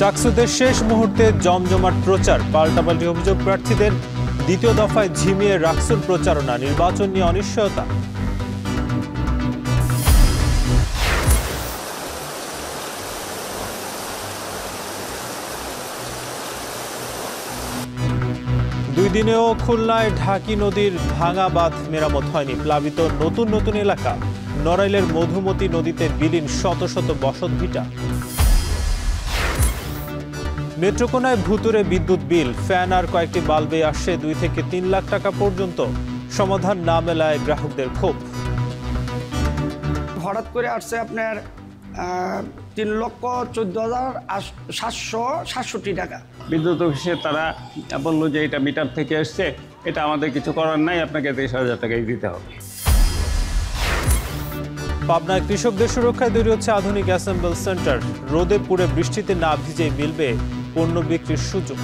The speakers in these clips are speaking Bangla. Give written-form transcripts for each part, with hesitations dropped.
চাকসুদের শেষ মুহূর্তে জমজমাট প্রচার, পাল্টাপাল্টি অভিযোগ প্রার্থীদের। দ্বিতীয় দফায় ঝিমিয়ে রাকসুর প্রচারণা, নির্বাচন নিয়ে অনিশ্চয়তা। দুই দিনেও খুলনায় ঢাকি নদীর ভাঙা বাঁধ মেরামত হয়নি। প্লাবিত নতুন নতুন এলাকা। নড়াইলের মধুমতি নদীতে বিলীন শত শত বসতভিটা। নেত্রকোনায় ভুতুরে বিদ্যুৎ বিল, ফ্যান আর কয়েকটি বাল্বে আসছে 2 থেকে 3 লাখ টাকা পর্যন্ত। সমাধান না মেলায় গ্রাহকদের ক্ষোভ। হঠাৎ করে আসছে আপনার 3,14,767 টাকা। বিদ্যুৎ অফিসে তারা বললো যে এটা মিটার থেকে এসছে, এটা আমাদের কিছু করার নাই, আপনাকে 23,000 টাকাই দিতে হবে। পাবনায় কৃষকদের সুরক্ষায় তৈরি হচ্ছে আধুনিক অ্যাসেম্বল সেন্টার। রোদে পুড়ে বৃষ্টিতে না ভিজে মিলবে পণ্য বিক্রির সুযোগ।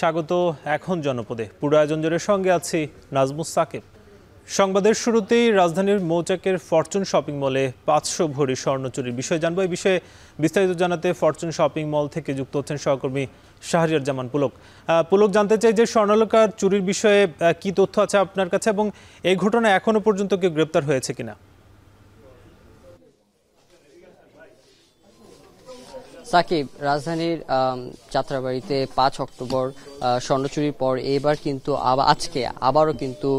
স্বাগত এখন জনপদে। পুরো আয়োজন জুড়ে সঙ্গে আছি নাজমুস সাকিব। সংবাদের শুরুতেই রাজধানীর মৌচাকের ফরচুন শপিং মলে 500 ভরি স্বর্ণ চুরির বিষয়ে জানবো। এই বিষয়ে বিস্তারিত জানাতে ফরচুন শপিং মল থেকে যুক্ত হচ্ছেন সহকর্মী শাহরিয়ার জামান পুলক। পুলক, জানতে চাই যে স্বর্ণালঙ্কার চুরির বিষয়ে কি তথ্য আছে আপনার কাছে এবং এই ঘটনায় এখনো পর্যন্ত কেউ গ্রেপ্তার হয়েছে কিনা? সাকিব, রাজধানীর যাত্রাবাড়িতে 5 অক্টোবর স্বর্ণ চুরির পর এবার কিন্তু আজকে আবারও কিন্তু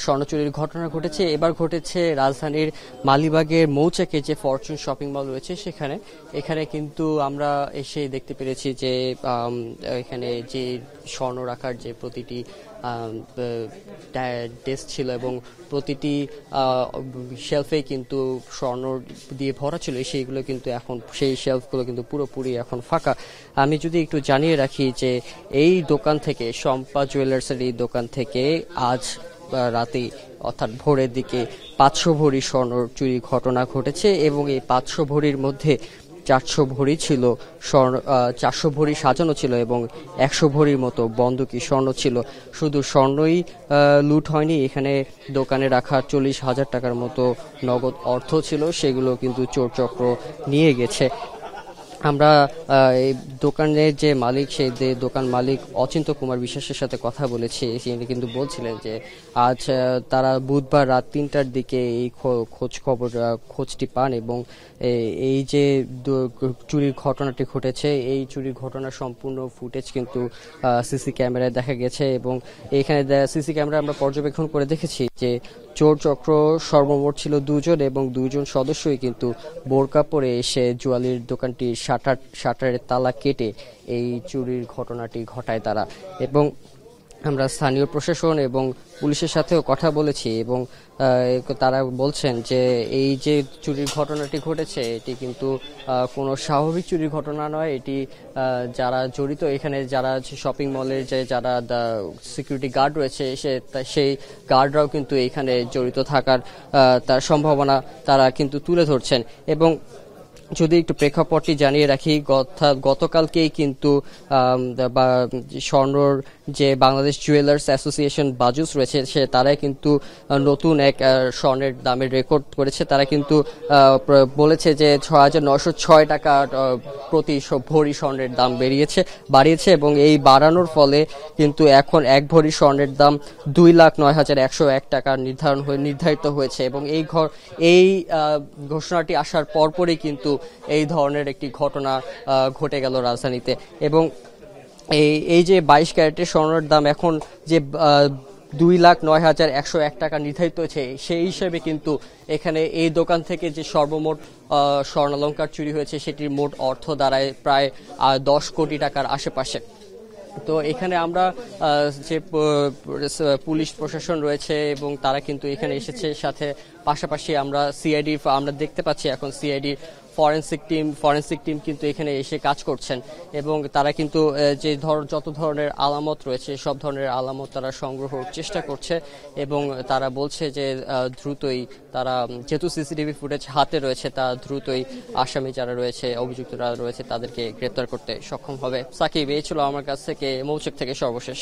স্বর্ণ চুরির ঘটনা ঘটেছে। এবার ঘটেছে রাজধানীর মালিবাগের মৌচাকে যে ফরচুন শপিং মল রয়েছে এখানে কিন্তু আমরা এসে দেখতে পেরেছি যে এখানে যে স্বর্ণ রাখার যে প্রতিটি ডেস্ক ছিল এবং প্রতিটি শেলফে কিন্তু স্বর্ণ দিয়ে ভরা ছিল, সেইগুলো কিন্তু এখন সেই শেলফগুলো কিন্তু পুরোপুরি এখন ফাঁকা। আমি যদি একটু জানিয়ে রাখি যে এই দোকান থেকে, শম্পা জুয়েলার্সের এই দোকান থেকে আজ রাতে অর্থাৎ ভোরের দিকে 500 ভরি স্বর্ণ চুরির ঘটনা ঘটেছে এবং এই 500 ভরির মধ্যে 400 ভরি ছিল স্বর্ণ, 400 ভরি সাজানো ছিল এবং 100 ভরির মতো বন্ধকি স্বর্ণ ছিল। শুধু স্বর্ণই লুট হয়নি, এখানে দোকানে রাখা 40,000 টাকার মতো নগদ অর্থ ছিল, সেগুলো কিন্তু চোর চক্র নিয়ে গেছে। আমরা এই দোকানের যে মালিক, সেই দোকান মালিক অচিন্ত কুমার বিশ্বাসের সাথে কথা বলেছি। তিনি কিন্তু বলছিলেন যে আজ তারা বুধবার রাত 3টার দিকে এই খোঁজটি পান এবং এই যে চুরির ঘটনাটি ঘটেছে, এই চুরির ঘটনার সম্পূর্ণ ফুটেজ কিন্তু সিসি ক্যামেরায় দেখা গেছে এবং এখানে সিসি ক্যামেরা আমরা পর্যবেক্ষণ করে দেখেছি যে চোর চক্র সর্বমোট ছিল 2 জন এবং 2 জন সদস্যই কিন্তু বোরকা পরে এসে জুয়েলারির দোকানটির শাটারের তালা কেটে এই চুরির ঘটনাটি ঘটায় তারা। এবং আমরা স্থানীয় প্রশাসন এবং পুলিশের সাথেও কথা বলেছি এবং তারা বলছেন যে এই যে চুরির ঘটনাটি ঘটেছে এটি কিন্তু কোনো স্বাভাবিক চুরির ঘটনা নয়। এটি যারা জড়িত, এখানে যারা শপিং মলের যে যারা সিকিউরিটি গার্ড রয়েছে সেই গার্ডরাও কিন্তু এখানে জড়িত থাকার তার সম্ভাবনা তারা কিন্তু তুলে ধরছেন। এবং যদি একটু প্রেক্ষাপটটি জানিয়ে রাখি, গতকালকেই কিন্তু স্বর্ণর যে বাংলাদেশ জুয়েলার্স অ্যাসোসিয়েশন বাজুস রয়েছে তারাই কিন্তু নতুন এক স্বর্ণের দামের রেকর্ড করেছে। তারা কিন্তু বলেছে যে 6,906 টাকা প্রতি ভরি স্বর্ণের দাম বাড়িয়েছে এবং এই বাড়ানোর ফলে কিন্তু এখন 1 ভরি স্বর্ণের দাম 2,09,101 টাকা নির্ধারিত হয়েছে। এবং এই ঘোষণাটি আসার পরপরই কিন্তু এই ধরনের একটি ঘটনা ঘটে গেল রাজধানীতে। এবং এই যে 22 ক্যারেটের স্বর্ণের দাম এখন যে 2,09,101 টাকা নির্ধারিত হয়েছে, সেই হিসেবে কিন্তু এখানে এই দোকান থেকে যে সর্বমোট স্বর্ণালঙ্কার চুরি হয়েছে সেটির মোট অর্থ দাঁড়ায় প্রায় 10 কোটি টাকার আশেপাশে। তো এখানে আমরা যে পুলিশ প্রশাসন রয়েছে এবং তারা কিন্তু এখানে এসেছে, সাথে পাশাপাশি আমরা দেখতে পাচ্ছি এখন সিআইডি ফরেনসিক টিম কিন্তু এখানে এসে কাজ করছেন এবং তারা কিন্তু যত ধরনের আলামত রয়েছে সব ধরনের আলামত তারা সংগ্রহের চেষ্টা করছে এবং তারা বলছে যে দ্রুতই তারা যেহেতু সিসিটিভি ফুটেজ হাতে রয়েছে তা দ্রুতই আসামি যারা রয়েছে অভিযুক্তরা রয়েছে তাদেরকে গ্রেপ্তার করতে সক্ষম হবে। সাকিব, এই ছিল আমার কাছ থেকে মৌচাক থেকে সর্বশেষ।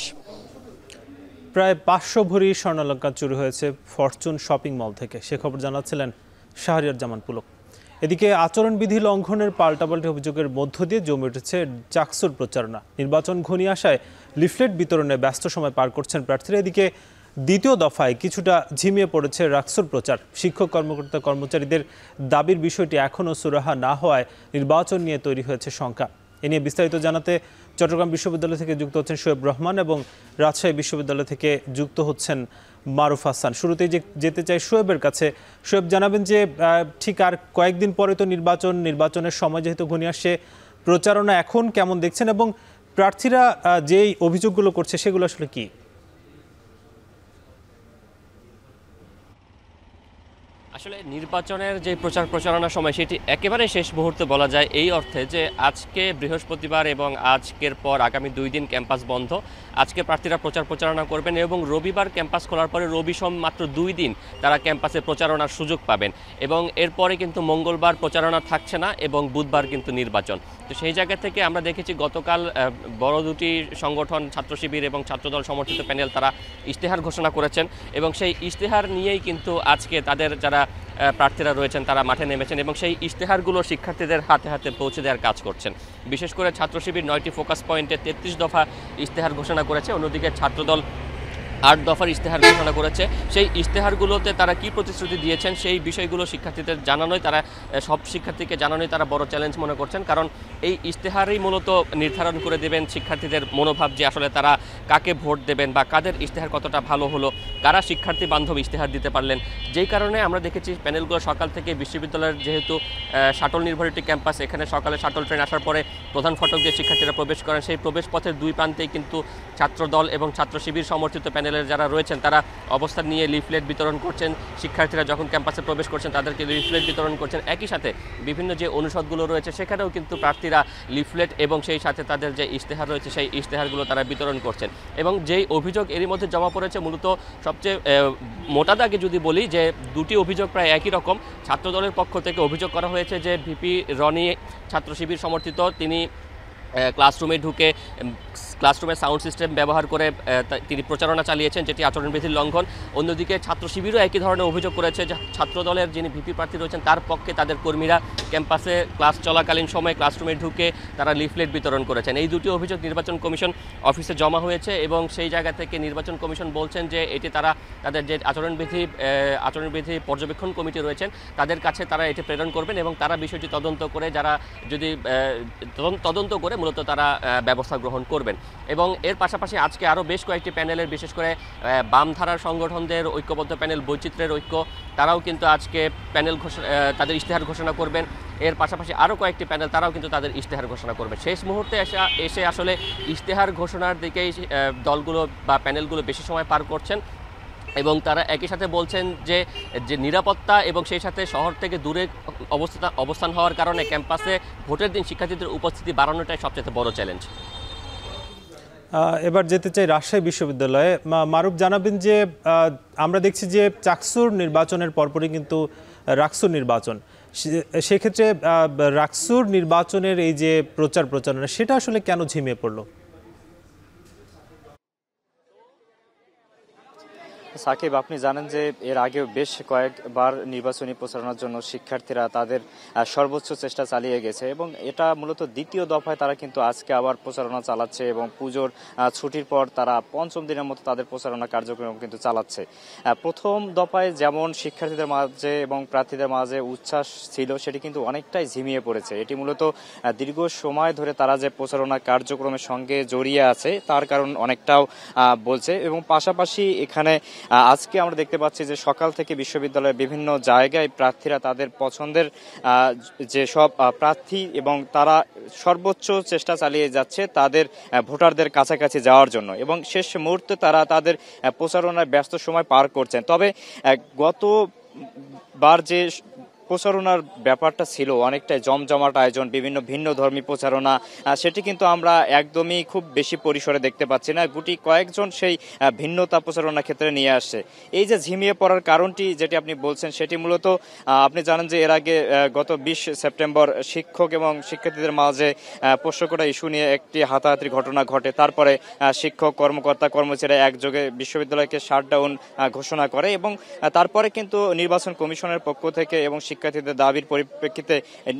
প্রায় 500 ভরি স্বর্ণালঙ্কার চুরি হয়েছে ফরচুন শপিং মল থেকে, সে খবর জানাচ্ছিলেন শাহরিয়ার জামান পুলক। এদিকে আচরণবিধি লঙ্ঘনের পাল্টাপাল্টি অভিযোগের মধ্য দিয়ে জমে উঠেছে চাকসুর প্রচারণা। নির্বাচন ঘনিয়ে আসায় লিফলেট বিতরণে ব্যস্ত সময় পার করছেন প্রার্থীরা। এদিকে দ্বিতীয় দফায় কিছুটা ঝিমিয়ে পড়েছে রাকসুর প্রচার। শিক্ষক কর্মকর্তা কর্মচারীদের দাবির বিষয়টি এখনও সুরাহা না হওয়ায় নির্বাচন নিয়ে তৈরি হয়েছে শঙ্কা। এ নিয়ে বিস্তারিত জানাতে চট্টগ্রাম বিশ্ববিদ্যালয় থেকে যুক্ত হচ্ছেন শোয়েব রহমান এবং রাজশাহী বিশ্ববিদ্যালয় থেকে যুক্ত হচ্ছেন মারুফ হাসান। শুরুতেই যেতে চাই শোয়েবের কাছে। শোয়েব, জানাবেন যে ঠিক আর কয়েকদিন পরে তো নির্বাচনের সময় যেহেতু ঘনিয়ে আসছে, প্রচারণা এখন কেমন দেখছেন এবং প্রার্থীরা যেই অভিযোগগুলো করছে সেগুলো আসলে কি? আসলে নির্বাচনের যে প্রচারণার সময় সেটি একেবারে শেষ মুহূর্তে বলা যায়, এই অর্থে যে আজকে বৃহস্পতিবার এবং আজকের পর আগামী 2 দিন ক্যাম্পাস বন্ধ। আজকে প্রার্থীরা প্রচারণা করবেন এবং রবিবার ক্যাম্পাস খোলার পরে রবি সোম মাত্র 2 দিন তারা ক্যাম্পাসে প্রচারণার সুযোগ পাবেন এবং এরপরে কিন্তু মঙ্গলবার প্রচারণা থাকছে না এবং বুধবার কিন্তু নির্বাচন। তো সেই জায়গা থেকে আমরা দেখেছি গতকাল বড় দুটি সংগঠন ছাত্র শিবির এবং ছাত্রদল সমর্থিত প্যানেল তারা ইশতেহার ঘোষণা করেছেন এবং সেই ইশতেহার নিয়েই কিন্তু আজকে তাদের যারা প্রার্থীরা রয়েছেন তারা মাঠে নেমেছেন এবং সেই ইশতেহারগুলো শিক্ষার্থীদের হাতে হাতে পৌঁছে দেওয়ার কাজ করছেন। বিশেষ করে ছাত্র শিবির 9টি ফোকাস পয়েন্টে 33 দফা ইশতেহার ঘোষণা করেছে, অন্যদিকে ছাত্রদল 8 দফার ইশতেহার ঘোষণা করেছে। সেই ইশতেহারগুলোতে তারা কি প্রতিশ্রুতি দিয়েছেন সেই বিষয়গুলো শিক্ষার্থীদের জানানোই সব শিক্ষার্থীকে জানানোই তারা বড় চ্যালেঞ্জ মনে করছেন, কারণ এই ইশতেহারই মূলত নির্ধারণ করে দেবেন শিক্ষার্থীদের মনোভাব যে আসলে তারা কাকে ভোট দেবেন বা কাদের ইশতেহার কতটা ভালো হলো, কারা শিক্ষার্থী বান্ধব ইশতেহার দিতে পারলেন। যেই কারণে আমরা দেখেছি প্যানেলগুলো সকাল থেকে বিশ্ববিদ্যালয়ের যেহেতু শাটল নির্ভর একটি ক্যাম্পাস, এখানে সকালে শাটল ট্রেন আসার পরে প্রধান ফটক দিয়ে শিক্ষার্থীরা প্রবেশ করেন। সেই প্রবেশ পথের দুই প্রান্তেই কিন্তু ছাত্রদল এবং ছাত্র শিবির সমর্থিত প্যানেলের যারা রয়েছেন তারা অবস্থান নিয়ে লিফলেট বিতরণ করছেন। শিক্ষার্থীরা যখন ক্যাম্পাসে প্রবেশ করছেন তাদেরকে লিফলেট বিতরণ করছেন। একই সাথে বিভিন্ন যে অনুষদগুলো রয়েছে সেখানেও কিন্তু প্রার্থীরা লিফলেট এবং সেই সাথে তাদের যে ইশতেহার রয়েছে সেই ইশতেহারগুলো তারা বিতরণ করছেন। এবং যেই অভিযোগ এরই মধ্যে জমা পড়েছে, মূলত সবচেয়ে মোটা দাগে যদি বলি যে দুটি অভিযোগ প্রায় একই রকম। ছাত্রদলের পক্ষ থেকে অভিযোগ করা হয়েছে যে ভিপি রনি ছাত্র শিবির সমর্থিত, তিনি ক্লাসরুমে ঢুকে ক্লাসরুমের সাউন্ড সিস্টেম ব্যবহার করে তিনি প্রচারণা চালিয়েছেন, যেটি আচরণবিধির লঙ্ঘন। অন্যদিকে ছাত্র শিবিরও একই ধরনের অভিযোগ করেছে যে ছাত্রদলের যিনি ভিপি প্রার্থী রয়েছেন তার পক্ষে তাদের কর্মীরা ক্যাম্পাসে ক্লাস চলাকালীন সময়ে ক্লাসরুমে ঢুকে তারা লিফলেট বিতরণ করেছেন। এই দুটি অভিযোগ নির্বাচন কমিশন অফিসে জমা হয়েছে এবং সেই জায়গা থেকে নির্বাচন কমিশন বলছেন যে এটি তারা তাদের যে আচরণবিধি পর্যবেক্ষণ কমিটি রয়েছেন তাদের কাছে তারা এটি প্রেরণ করবেন এবং তারা বিষয়টি তদন্ত করে যারা যদি তদন্ত করে মূলত তারা ব্যবস্থা গ্রহণ করবেন। এবং এর পাশাপাশি আজকে আরও বেশ কয়েকটি প্যানেলের, বিশেষ করে বামধারার সংগঠনদের ঐক্যবদ্ধ প্যানেল বৈচিত্র্যের ঐক্য, তারাও কিন্তু আজকে প্যানেল তাদের ইশতেহার ঘোষণা করবেন। এর পাশাপাশি আরও কয়েকটি প্যানেল তারাও কিন্তু তাদের ইশতেহার ঘোষণা করবে। শেষ মুহূর্তে এসে আসলে ইশতেহার ঘোষণার দিকেই দলগুলো বা প্যানেলগুলো বেশি সময় পার করছেন এবং তারা একই সাথে বলছেন যে নিরাপত্তা এবং সেই সাথে শহর থেকে দূরে অবস্থান হওয়ার কারণে ক্যাম্পাসে ভোটের দিন শিক্ষার্থীদের উপস্থিতি বাড়ানোটাই সবচেয়ে বড় চ্যালেঞ্জ। এবার যেতে চাই রাজশাহী বিশ্ববিদ্যালয়ে। মারুফ, জানাবেন যে আমরা দেখছি যে চাকসুর নির্বাচনের পরপরই কিন্তু রাকসুর নির্বাচন, সেক্ষেত্রে রাকসুর নির্বাচনের এই যে প্রচারণা সেটা আসলে কেন ঝিমিয়ে পড়লো? সাকিব, আপনি জানেন যে এর আগেও বেশ কয়েকবার নির্বাচনী প্রচারণার জন্য শিক্ষার্থীরা তাদের সর্বোচ্চ চেষ্টা চালিয়ে গেছে এবং এটা মূলত দ্বিতীয় দফায় তারা কিন্তু আজকে আবার প্রচারণা চালাচ্ছে এবং পুজোর ছুটির পর তারা পঞ্চম দিনের মতো তাদের প্রচারণা কার্যক্রম কিন্তু চালাচ্ছে। প্রথম দফায় যেমন শিক্ষার্থীদের মাঝে এবং প্রার্থীদের মাঝে উচ্ছ্বাস ছিল সেটি কিন্তু অনেকটাই ঝিমিয়ে পড়েছে। এটি মূলত দীর্ঘ সময় ধরে তারা যে প্রচারণা কার্যক্রমের সঙ্গে জড়িয়ে আছে তার কারণ অনেকটাও বলছে। এবং পাশাপাশি এখানে আজকে আমরা দেখতে পাচ্ছি যে সকাল থেকে বিশ্ববিদ্যালয়ের বিভিন্ন জায়গায় প্রার্থীরা তাদের পছন্দের যে সব প্রার্থী এবং তারা সর্বোচ্চ চেষ্টা চালিয়ে যাচ্ছে তাদের ভোটারদের কাছাকাছি যাওয়ার জন্য এবং শেষ মুহূর্তে তারা তাদের প্রচারণায় ব্যস্ত সময় পার করছেন। তবে গতবার যে প্রচারণার ব্যাপারটা ছিল অনেকটাই জমজমাট আয়োজন, বিভিন্ন ভিন্ন ধর্মী প্রচারণা, সেটি কিন্তু আমরা একদমই খুব বেশি পরিসরে দেখতে পাচ্ছি না। গুটি কয়েকজন সেই ভিন্নতা প্রচারণা ক্ষেত্রে নিয়ে আসছে। এই যে ঝিমিয়ে পড়ার কারণটি যেটি আপনি বলছেন সেটি মূলত আপনি জানেন যে এর আগে গত 20 সেপ্টেম্বর শিক্ষক এবং শিক্ষার্থীদের মাঝে পোষ্যকোটা ইস্যু নিয়ে একটি হাতাহাতির ঘটনা ঘটে। তারপরে শিক্ষক কর্মকর্তা কর্মচারীরা একযোগে বিশ্ববিদ্যালয়কে শাটডাউন ঘোষণা করে এবং তারপরে কিন্তু নির্বাচন কমিশনের পক্ষ থেকে এবং শিক্ষার্থীদের দাবির পরিপ্রেক্ষিতে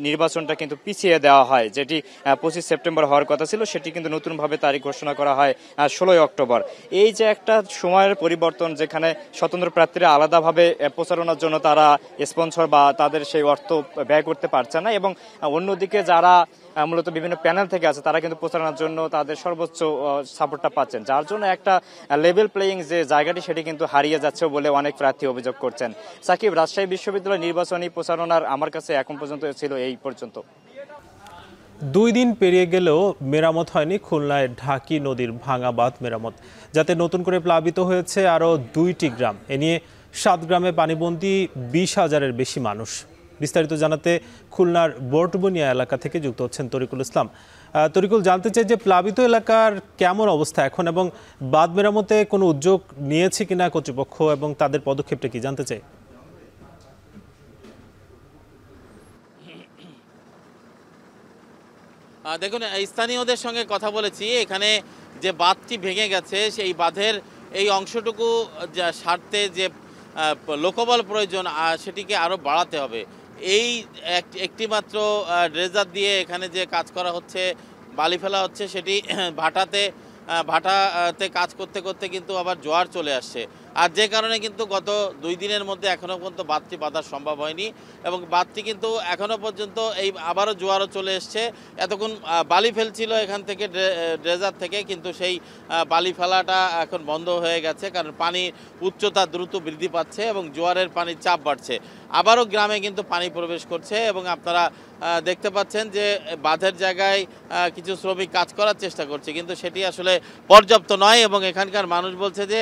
নির্বাচনটা কিন্তু পিছিয়ে দেওয়া হয়, যেটি 25 সেপ্টেম্বর হওয়ার কথা ছিল সেটি কিন্তু নতুনভাবে তারিখ ঘোষণা করা হয় 16 অক্টোবর। এই যে একটা সময়ের পরিবর্তন, যেখানে স্বতন্ত্র প্রার্থীরা আলাদাভাবে প্রচারণার জন্য তারা স্পন্সর বা তাদের সেই অর্থ ব্যয় করতে পারছে না, এবং অন্যদিকে যারা মূলত বিভিন্ন প্যানেল থেকে আছে তারা কিন্তু প্রচারণার জন্য তাদের সর্বোচ্চ সাপোর্টটা পাচ্ছেন, যার জন্য একটা লেভেল প্লেয়িং যে জায়গাটি সেটি কিন্তু হারিয়ে যাচ্ছে বলে অনেক প্রার্থী অভিযোগ করছেন। সাকিব, রাজশাহী বিশ্ববিদ্যালয় নির্বাচনী প্রচারণার আমার কাছে এখন পর্যন্ত ছিল এই পর্যন্ত। 2 দিন পেরিয়ে গেলেও মেরামত হয়নি খুলনায় ঢাকি নদীর ভাঙা বাঁধ মেরামত, যাতে নতুন করে প্লাবিত হয়েছে আরও 2টি গ্রাম। এ নিয়ে 7 গ্রামে পানিবন্দী 20,000-এর বেশি মানুষ। বিস্তারিত জানাতে খুলনার বোর্টবুনিয়া এলাকা থেকে যুক্ত হচ্ছেন তরিকুল ইসলাম। তরিকুল, জানতে চাই যে প্লাবিত এলাকার কেমন অবস্থা এখন এবং বাঁধ মেরামতে কোনো উদ্যোগ নিয়েছে কিনা কর্তৃপক্ষ এবং তাদের পদক্ষেপটা কি জানতে চাই। দেখুন, স্থানীয়দের সঙ্গে কথা বলেছি, এখানে যে বাঁধটি ভেঙে গেছে সেই বাঁধের এই অংশটুকু সারতে যে লোকবল প্রয়োজন সেটিকে আরও বাড়াতে হবে। এই একটি মাত্র ড্রেজার দিয়ে এখানে যে কাজ করা হচ্ছে, বালি ফেলা হচ্ছে, সেটি ভাটাতে কাজ করতে করতে কিন্তু আবার জোয়ার চলে আসছে, আর যে কারণে কিন্তু গত 2 দিনের মধ্যে এখনও পর্যন্ত বাঁধটি বাঁধা সম্ভব হয়নি এবং বাঁধটি কিন্তু এখনও পর্যন্ত এই আবারও জোয়ারও চলে এসছে। এতক্ষণ বালি ফেলছিল এখান থেকে ড্রেজার থেকে, কিন্তু সেই বালি ফেলাটা এখন বন্ধ হয়ে গেছে, কারণ পানির উচ্চতা দ্রুত বৃদ্ধি পাচ্ছে এবং জোয়ারের পানির চাপ বাড়ছে। আবারও গ্রামে কিন্তু পানি প্রবেশ করছে এবং আপনারা দেখতে পাচ্ছেন যে বাঁধের জায়গায় কিছু শ্রমিক কাজ করার চেষ্টা করছে, কিন্তু সেটি আসলে পর্যাপ্ত নয় এবং এখানকার মানুষ বলছে যে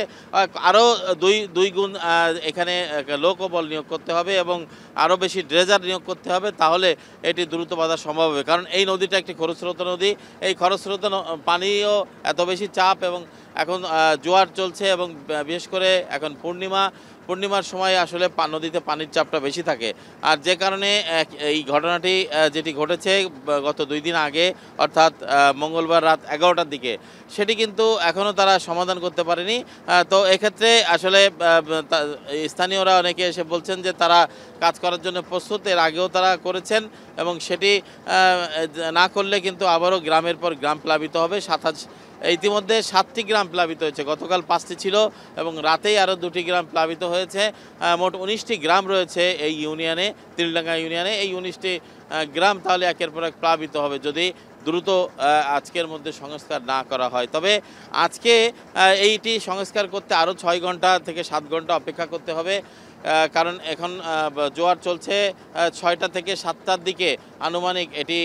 আরও দুই গুণ এখানে লোকবল নিয়োগ করতে হবে এবং আরও বেশি ড্রেজার নিয়োগ করতে হবে, তাহলে এটি দ্রুত বাঁধা সম্ভব হবে। কারণ এই নদীটা একটি খরস্রোতা নদী, এই খরস্রোতা পানিও এত বেশি চাপ এবং এখন জোয়ার চলছে এবং বিশেষ করে এখন পূর্ণিমার সময় আসলে নদীতে পানির চাপটা বেশি থাকে, আর যে কারণে এই ঘটনাটি যেটি ঘটেছে গত 2 দিন আগে অর্থাৎ মঙ্গলবার রাত 11টার দিকে, সেটি কিন্তু এখনও তারা সমাধান করতে পারেনি। তো এক্ষেত্রে আসলে স্থানীয়রা অনেকে এসে বলছেন যে তারা কাজ করার জন্য প্রস্তুত, এর আগেও তারা করেছেন এবং সেটি না করলে কিন্তু আবারও গ্রামের পর গ্রাম প্লাবিত হবে। ইতিমধ্যে 7টি গ্রাম প্লাবিত হয়েছে, গতকাল 5টি ছিল এবং রাতেই আরও 2টি গ্রাম প্লাবিত হয়েছে। মোট 19টি গ্রাম রয়েছে এই ইউনিয়নে, তিলডাঙ্গা ইউনিয়নে। এই 19টি গ্রাম তাহলে একের পর এক প্লাবিত হবে যদি দ্রুত আজকের মধ্যে সংস্কার না করা হয়। তবে আজকে এইটি সংস্কার করতে আরও 6 ঘন্টা থেকে 7 ঘন্টা অপেক্ষা করতে হবে, কারণ এখন জোয়ার চলছে। 6টা থেকে 7টার দিকে আনুমানিক এটি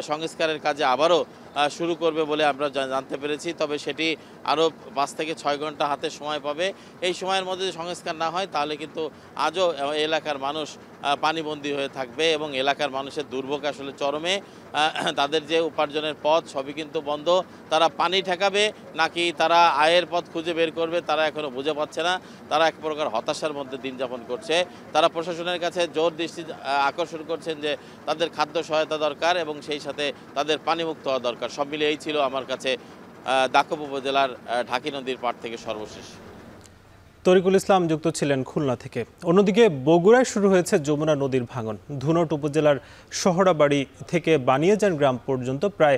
সংস্কারের কাজে আবারও শুরু করবে বলে আমরা জানতে পেরেছি। তবে সেটি আরও 5 থেকে 6 ঘন্টা হাতে সময় পাবে। এই সময়ের মধ্যে যদি সংস্কার না হয় তাহলে কিন্তু আজও এলাকার মানুষ পানিবন্দী হয়ে থাকবে এবং এলাকার মানুষের দুর্ভোগ আসলে চরমে। তাদের যে উপার্জনের পথ সবই কিন্তু বন্ধ, তারা পানি ঠেকাবে নাকি তারা আয়ের পথ খুঁজে বের করবে তারা এখনও বুঝে পাচ্ছে না। তারা এক প্রকার হতাশার মধ্যে দিন যাপন করছে। তারা প্রশাসনের কাছে জোর দৃষ্টি আকর্ষণ করছেন যে তাদের খাদ্য সহায়তা দরকার এবং সেই সাথে তাদের পানিমুক্ত হওয়া দরকার। সব মিলে এই ছিল আমার কাছে দাকব উপজেলার ঢাকি নদীর পাড় থেকে সর্বশেষ। তরিকুল ইসলাম যুক্ত ছিলেন খুলনা থেকে। অন্যদিকে বগুড়ায় শুরু হয়েছে যমুনা নদীর ভাঙন। ধুনট উপজেলার শহরাবাড়ি থেকে বানিয়াজান গ্রাম পর্যন্ত প্রায়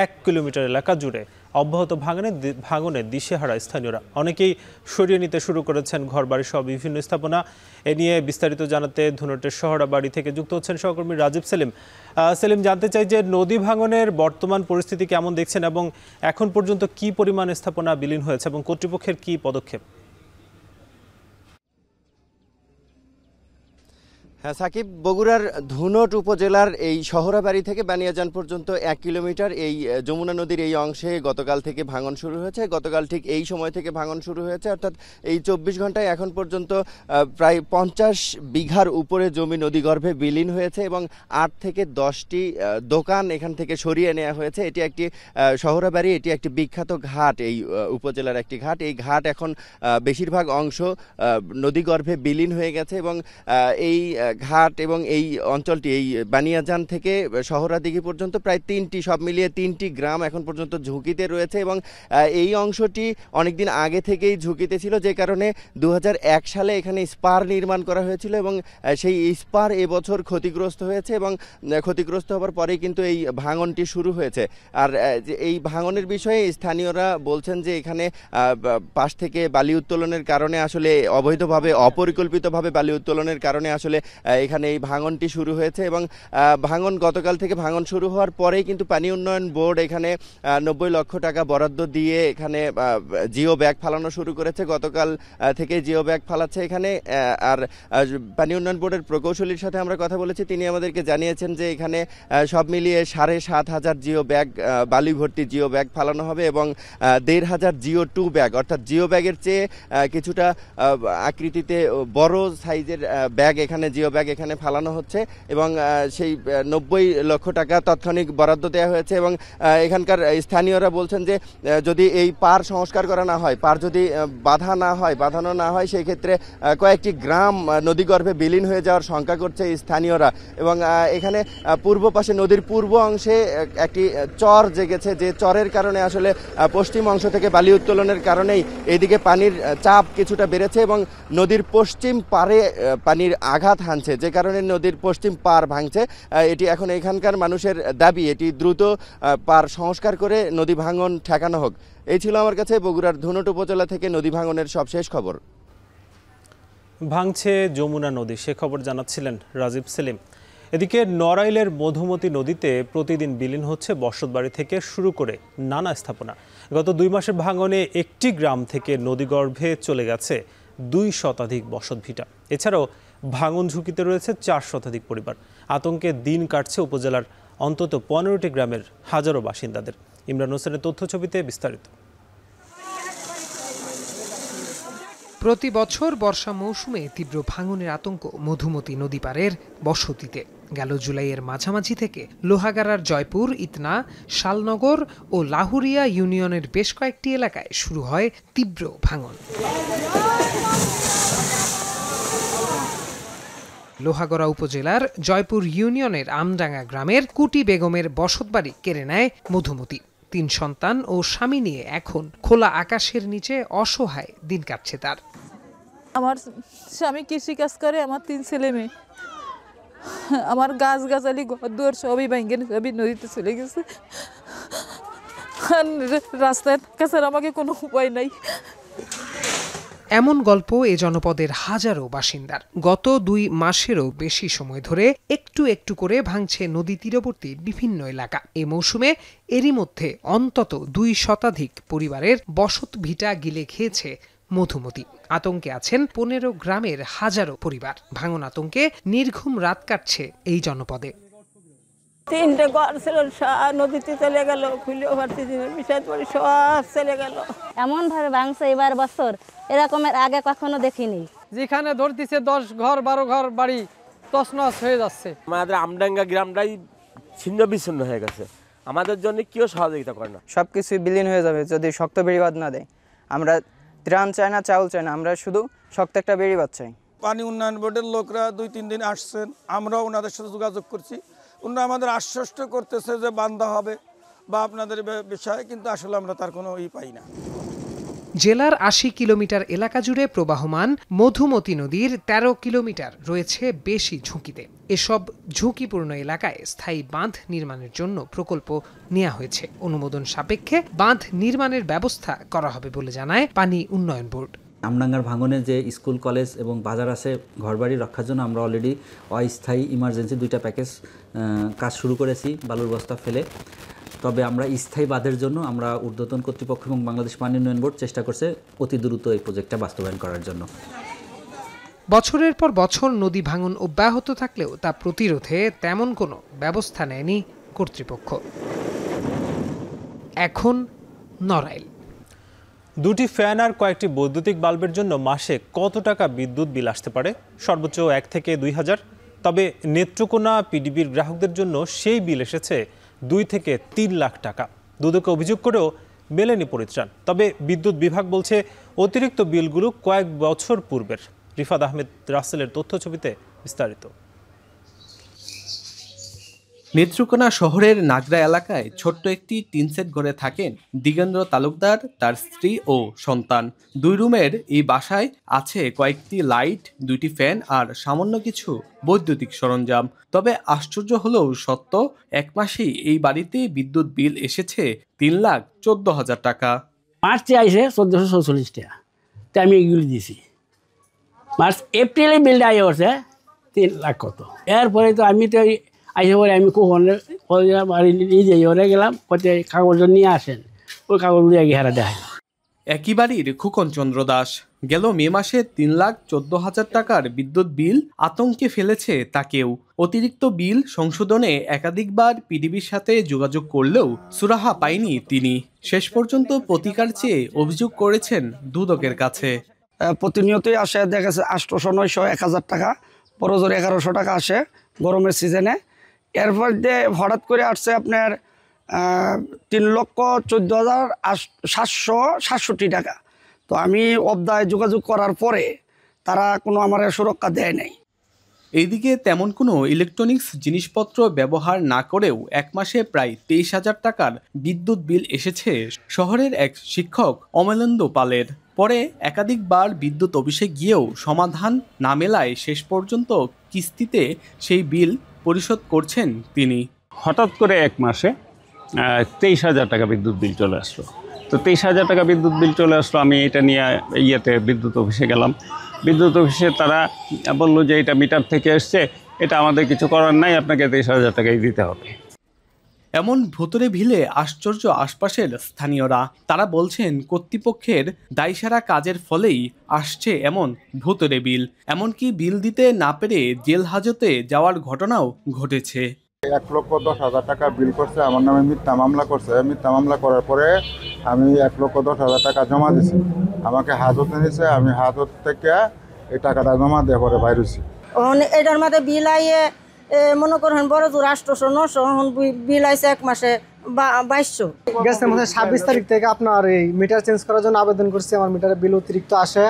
1 কিলোমিটার এলাকা জুড়ে অব্যাহত ভাঙনে দিশেহারা স্থানীয়রা। অনেকেই সরিয়ে নিতে শুরু করেছেন ঘরবাড়ি সহ বিভিন্ন স্থাপনা। এ নিয়ে বিস্তারিত জানাতে ধুনটের শহরাবাড়ি থেকে যুক্ত হচ্ছেন সহকর্মী রাজীব সেলিম। সেলিম, জানতে চাই যে নদী ভাঙনের বর্তমান পরিস্থিতি কেমন দেখছেন এবং এখন পর্যন্ত কি পরিমাণ স্থাপনা বিলীন হয়েছে এবং কর্তৃপক্ষের কি পদক্ষেপ? হ্যাঁ সাকিব, বগুড়ার ধুনট উপজেলার এই শহরাবাড়ি থেকে বানিয়াজান পর্যন্ত 1 কিলোমিটার এই যমুনা নদীর এই অংশে গতকাল থেকে ভাঙন শুরু হয়েছে। গতকাল ঠিক এই সময় থেকে ভাঙন শুরু হয়েছে, অর্থাৎ এই 24 ঘন্টায় এখন পর্যন্ত প্রায় 50 বিঘার উপরে জমি নদীগর্ভে বিলীন হয়েছে এবং 8 থেকে 10টি দোকান এখান থেকে সরিয়ে নেওয়া হয়েছে। এটি একটি শহরাবাড়ি, এটি একটি বিখ্যাত ঘাট, এই উপজেলার একটি ঘাট। এই ঘাট এখন বেশিরভাগ অংশ নদীগর্ভে বিলীন হয়ে গেছে এবং এই ঘাট এবং এই অঞ্চলটি, এই বানিয়াজান থেকে শহরাদিঘি পর্যন্ত প্রায় 3টি, সব মিলিয়ে 3টি গ্রাম এখন পর্যন্ত ঝুঁকিতে রয়েছে এবং এই অংশটি অনেকদিন আগে থেকেই ঝুঁকিতে ছিল, যে কারণে 2001 সালে এখানে স্পার নির্মাণ করা হয়েছিল এবং সেই স্পার এবছর ক্ষতিগ্রস্ত হয়েছে এবং ক্ষতিগ্রস্ত হওয়ার পরেই কিন্তু এই ভাঙনটি শুরু হয়েছে। আর এই ভাঙনের বিষয়ে স্থানীয়রা বলছেন যে এখানে পাশ থেকে বালি উত্তোলনের কারণে, আসলে অবৈধভাবে অপরিকল্পিতভাবে বালি উত্তোলনের কারণে আসলে এখানে এই ভাঙনটি শুরু হয়েছে এবং গতকাল থেকে ভাঙন শুরু হওয়ার পরেই কিন্তু পানি উন্নয়ন বোর্ড এখানে 90 লক্ষ টাকা বরাদ্দ দিয়ে এখানে জিও ব্যাগ ফালানো শুরু করেছে। গতকাল থেকে জিও ব্যাগ ফালাচ্ছে এখানে। আর পানি উন্নয়ন বোর্ডের প্রকৌশলীর সাথে আমরা কথা বলেছি, তিনি আমাদেরকে জানিয়েছেন যে এখানে সব মিলিয়ে 7,500 জিও ব্যাগ, বালি ভর্তি জিও ব্যাগ ফালানো হবে এবং 1,500 জিও 2 ব্যাগ, অর্থাৎ জিও ব্যাগের চেয়ে কিছুটা আকৃতিতে বড় সাইজের ব্যাগ এখানে, জিও ব্যাগ এখানে ফালানো হচ্ছে এবং সেই 90 লক্ষ টাকা তাৎক্ষণিক বরাদ্দ দেওয়া হয়েছে এবং এখানকার স্থানীয়রা বলছেন যে যদি এই পার সংস্কার করা না হয়, পার যদি বাঁধানো না হয় সেই ক্ষেত্রে কয়েকটি গ্রাম নদীগর্ভে বিলীন হয়ে যাওয়ার শঙ্কা করছে স্থানীয়রা। এবং এখানে পূর্ব পাশে, নদীর পূর্ব অংশে একটি চর জেগেছে, যে চরের কারণে আসলে পশ্চিম অংশ থেকে বালি উত্তোলনের কারণেই এদিকে পানির চাপ কিছুটা বেড়েছে এবং নদীর পশ্চিম পারে পানির আঘাত হানছে, যে কারণে নদীর পশ্চিম পার ভাঙছে। এটি এখন এখানকার মানুষের দাবি, এটি দ্রুত পার সংস্কার করে নদী ভাঙন ঠেকানো হোক। এই ছিল আমার কাছে বগুড়ার ধুনট উপজেলা থেকে নদী ভাঙনের সবশেষ খবর। ভাঙছে যমুনা নদী, সে খবর জানাচ্ছিলেন রাজীব সেলিম। এদিকে নড়াইলের মধুমতি নদীতে প্রতিদিন বিলীন হচ্ছে বসতবাড়ি থেকে শুরু করে নানা স্থাপনা। গত 2 মাসের ভাঙনে একটি গ্রাম থেকে নদীগর্ভে চলে গেছে 2 শতাধিক বসতভিটা। এছাড়াও ভাঙন ঝুঁকিতে রয়েছে 4 শতাধিক পরিবার। আতঙ্কে দিন কাটছে উপজেলার অন্তত 15টি গ্রামের হাজারো বাসিন্দাদের। ইমরান হোসেনের তথ্যছবিতে বিস্তারিত। প্রতি বছর বর্ষা মৌসুমে তীব্র ভাঙনের আতঙ্ক মধুমতি নদী পাড়ের বসতিতে। গেল জুলাইয়ের মাঝামাঝি থেকে লোহাগাড়ার জয়পুর, ইতনা, শালনগর ও লাহুরিয়া ইউনিয়নের বেশ কয়েকটি এলাকায় শুরু হয় তীব্র ভাঙন। লোহাগড়া উপজেলার জয়পুর ইউনিয়নের আমডাঙ্গা গ্রামের কুটি বেগমের বসতবাড়ি কেড়ে নেয় মধুমতি। 3 সন্তান ও স্বামী নিয়ে এখন খোলা আকাশের নিচে অসহায় দিন কাটছে তার। আমার স্বামী কৃষি কাজ করে, আমার 3 ছেলে মেয়ে। আমার গাছগাছালি ঘর দুয়ার সবই ভেঙে, সবই নদীতে চলে গেছে। রাস্তায় কাছাড় আমাকে কোনো উপায় নাই। এমন গল্প এ জনপদের হাজারো বাসিন্দার। গত 2 মাসেরও বেশি সময় ধরে একটু একটু করে ভাঙছে নদী তীরবর্তী বিভিন্ন এলাকা। এই মৌসুমে এরই মধ্যে অন্তত 2 শতাধিক পরিবারের বসত ভিটা গিলে খেয়েছে মধুমতি। আতঙ্কে আছেন 15 গ্রামের হাজারো পরিবার। ভাঙন আতঙ্কে নির্ঘুম রাত কাটছে এই জনপদে। 3টে ঘর ছিল, নদীতে চলে গেল, খুলেও ভর্তি বিষয় পড়ে সব চলে গেল। এমন ভাবে ভাঙছে এবার বছর, এরকমের আগে কখনো দেখিনি। যেখানে ধরতেছে 10 ঘর 12 ঘর বাড়ি তছনছ হয়ে যাচ্ছে। আমাদের আমডাঙ্গা গ্রামটাই ছিন্ন বিচ্ছিন্ন হয়ে গেছে। আমাদের জন্য কেউ সহযোগিতা করে না। সবকিছু বিলীন হয়ে যাবে যদি শক্ত বেড়িবাঁধ না দেয়। আমরা ত্রাণ চাই না, চাউল চাই না, আমরা শুধু শক্ত একটা বেড়িবাঁধ চাই। পানি উন্নয়ন বোর্ডের লোকরা 2-3 দিন আসছেন, আমরাও ওনাদের সাথে যোগাযোগ করছি। ওনারা আমাদের আশ্বস্ত করতেছে যে বান্ধা হবে বা আপনাদের বিষয়ে, কিন্তু আসলে আমরা তার কোনো পাই না। জেলার 80 কিলোমিটার এলাকা জুড়ে প্রবাহমান মধুমতি নদীর 13 কিলোমিটার রয়েছে বেশি ঝুঁকিতে। এসব ঝুঁকিপূর্ণ এলাকায় স্থায়ী বাঁধ নির্মাণের জন্য প্রকল্প নেওয়া হয়েছে। অনুমোদন সাপেক্ষে বাঁধ নির্মাণের ব্যবস্থা করা হবে বলে জানায় পানি উন্নয়ন বোর্ড। আমডাঙ্গার ভাঙনে যে স্কুল, কলেজ এবং বাজার আছে, ঘরবাড়ি রক্ষার জন্য আমরা অলরেডি অস্থায়ী ইমার্জেন্সি 2টা প্যাকেজ কাজ শুরু করেছি বালুর বস্তা ফেলে। তবে আমরা স্থায়ী বাঁধের জন্য আমরা ঊর্ধ্বতন কর্তৃপক্ষ এবং বাংলাদেশ পানি উন্নয়ন বোর্ড চেষ্টা করছে অতি দ্রুত এই প্রজেক্টটা বাস্তবায়ন করার জন্য। বছরের পর বছর নদী ভাঙন অব্যাহত থাকলেও তা প্রতিরোধে তেমন কোনো ব্যবস্থা নেয়নি কর্তৃপক্ষ। এখন নড়াইল। দুটি ফ্যান আর কয়েকটি বৈদ্যুতিক বাল্বের জন্য মাসে কত টাকা বিদ্যুৎ বিল আসতে পারে? সর্বোচ্চ 1 থেকে 2,000। তবে নেত্রকোনা পিডিবির গ্রাহকদের জন্য সেই বিল এসেছে 2 থেকে 3 লাখ টাকা। দুদকে অভিযোগ করেও মেলেনি পরিত্রাণ। তবে বিদ্যুৎ বিভাগ বলছে অতিরিক্ত বিলগুলো কয়েক বছর পূর্বের। রিফাত আহমেদ রাসেলের তথ্যছবিতে বিস্তারিত। নেত্রকোনা শহরের নাগরা এলাকায় ছোট্ট একটি টিনসেট ঘরে থাকেন দিগেন্দ্র তালুকদার, তার স্ত্রী ও সন্তান। 2 রুমের এই বাসায় আছে কয়েকটি লাইট, 2টি ফ্যান আর সামান্য কিছু বৈদ্যুতিক সরঞ্জাম। তবে আশ্চর্য হলেও সত্য, 1 মাসেই এই বাড়িতে বিদ্যুৎ বিল এসেছে 3,14,000 টাকা। মার্চে আইসে 1444 টাকা, তো আমি এগুলি দিয়েছি। মার্চ এপ্রিলে বিলটা আই করছে 3 লাখ কত। এরপরে তো আমি তো আইসে পরে আমি নিজে ওরে গেলাম, কত কাগজ নিয়ে আসেন, ওই কাগজগুলি আগে হারা দেয়। একই বাড়ির খুকন চন্দ্র দাস গেল মে মাসে 3,14,000 টাকার বিদ্যুৎ বিল আতঙ্কে ফেলেছে তাকেও। অতিরিক্ত বিল সংশোধনে একাধিকবার পিডিবির সাথে যোগাযোগ করলেও সুরাহা পায়নি তিনি। শেষ পর্যন্ত প্রতিকার চেয়ে অভিযোগ করেছেন দুদকের কাছে। প্রতিনিয়তই আসে, দেখেছে 800, 900, 1,000 টাকা, বড় জোরে 1,100 টাকা আসে গরমের সিজনে। এরপর দিয়ে হঠাৎ করে আসছে আপনার 3,14,767 টাকা। তো আমি অবদায় যোগাযোগ করার পরে তারা কোনো আমার সুরক্ষা দেয় নাই। এইদিকে তেমন কোনো ইলেকট্রনিক্স জিনিসপত্র ব্যবহার না করেও 1 মাসে প্রায় 23,000 টাকার বিদ্যুৎ বিল এসেছে শহরের এক শিক্ষক অমলেন্দু পালের। পরে একাধিকবার বিদ্যুৎ অফিসে গিয়েও সমাধান না মেলায় শেষ পর্যন্ত কিস্তিতে সেই বিল পরিশোধ করছেন তিনি। হঠাৎ করে 1 মাসে 23,000 টাকা বিদ্যুৎ বিল চলে আসলো। তো 23,000 টাকা বিদ্যুৎ বিল চলে আসলো। আমি এটা নিয়ে বিদ্যুৎ অফিসে গেলাম। বিদ্যুৎ অফিসে তারা বললো যে এটা মিটার থেকে এসছে, এটা আমাদের কিছু করার নাই, আপনাকে 23,000 টাকাই দিতে হবে। এমন ভুতুড়ে ভিলে আশ্চর্য আশপাশের স্থানীয়রা। তারা বলছেন কর্তৃপক্ষের দায়সারা কাজের ফলেই আসছে এমন ভুতুড়ে বিল। এমনকি বিল দিতে না পেরে জেল হাজতে যাওয়ার ঘটনাও ঘটেছে। 1,10,000 টাকা বিল করছে, আমার নামে মিথ্যা মামলা করছে। মিথ্যা মামলা করার পরে আমি 1,10,000 টাকা জমা দিছি। আমাকে হাজতে নিয়েছে, আমি হাজত থেকে এই টাকাটা জমা দিয়ে পরে বাইরেছি। এটার মধ্যে বিল আইয়ে মনে করেন বড় জোর 800-900, বিল আইছে 1 মাসে 2200। গেছে 26 তারিখ থেকে আপনার এই মিটার চেঞ্জ করার জন্য আবেদন করছি, আমার মিটারে বিল অতিরিক্ত আসে।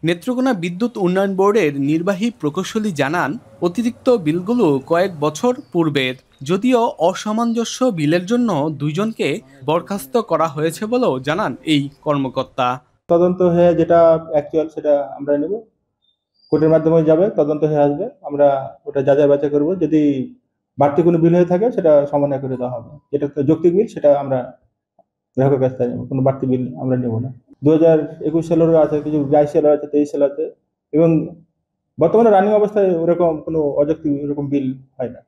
নেত্রকোনা বিদ্যুৎ উন্নয়ন বোর্ডের নির্বাহী প্রকৌশলী জানান অতিরিক্ত বিলগুলো কয়েক বছর পূর্বের। যদিও অসামঞ্জস্য বিলের জন্য 2 জনকে বরখাস্ত করা হয়েছে বলেও জানান এই কর্মকর্তা। তদন্ত হয়ে যেটা অ্যাকচুয়াল সেটা আমরা নেব, কোর্টের মাধ্যমে যাবে, তদন্ত হয়ে আসবে, আমরা ওটা যাচাই বাছাই করবো। যদি বাড়তি কোনো বিল হয়ে থাকে সেটা সমন্বয় করে দেওয়া হবে। যেটা যৌক্তিক বিল সেটা আমরা গ্রাহকের কাছ থেকে নেব, কোনো বাড়তি বিল আমরা নেব না। 2021 সালেরও আছে, কিছু 22 সালের আছে, 23 সাল আছে, এবং বর্তমানে রানিং অবস্থায় ওরকম কোনো অযৌক্তিক এরকম বিল হয় না।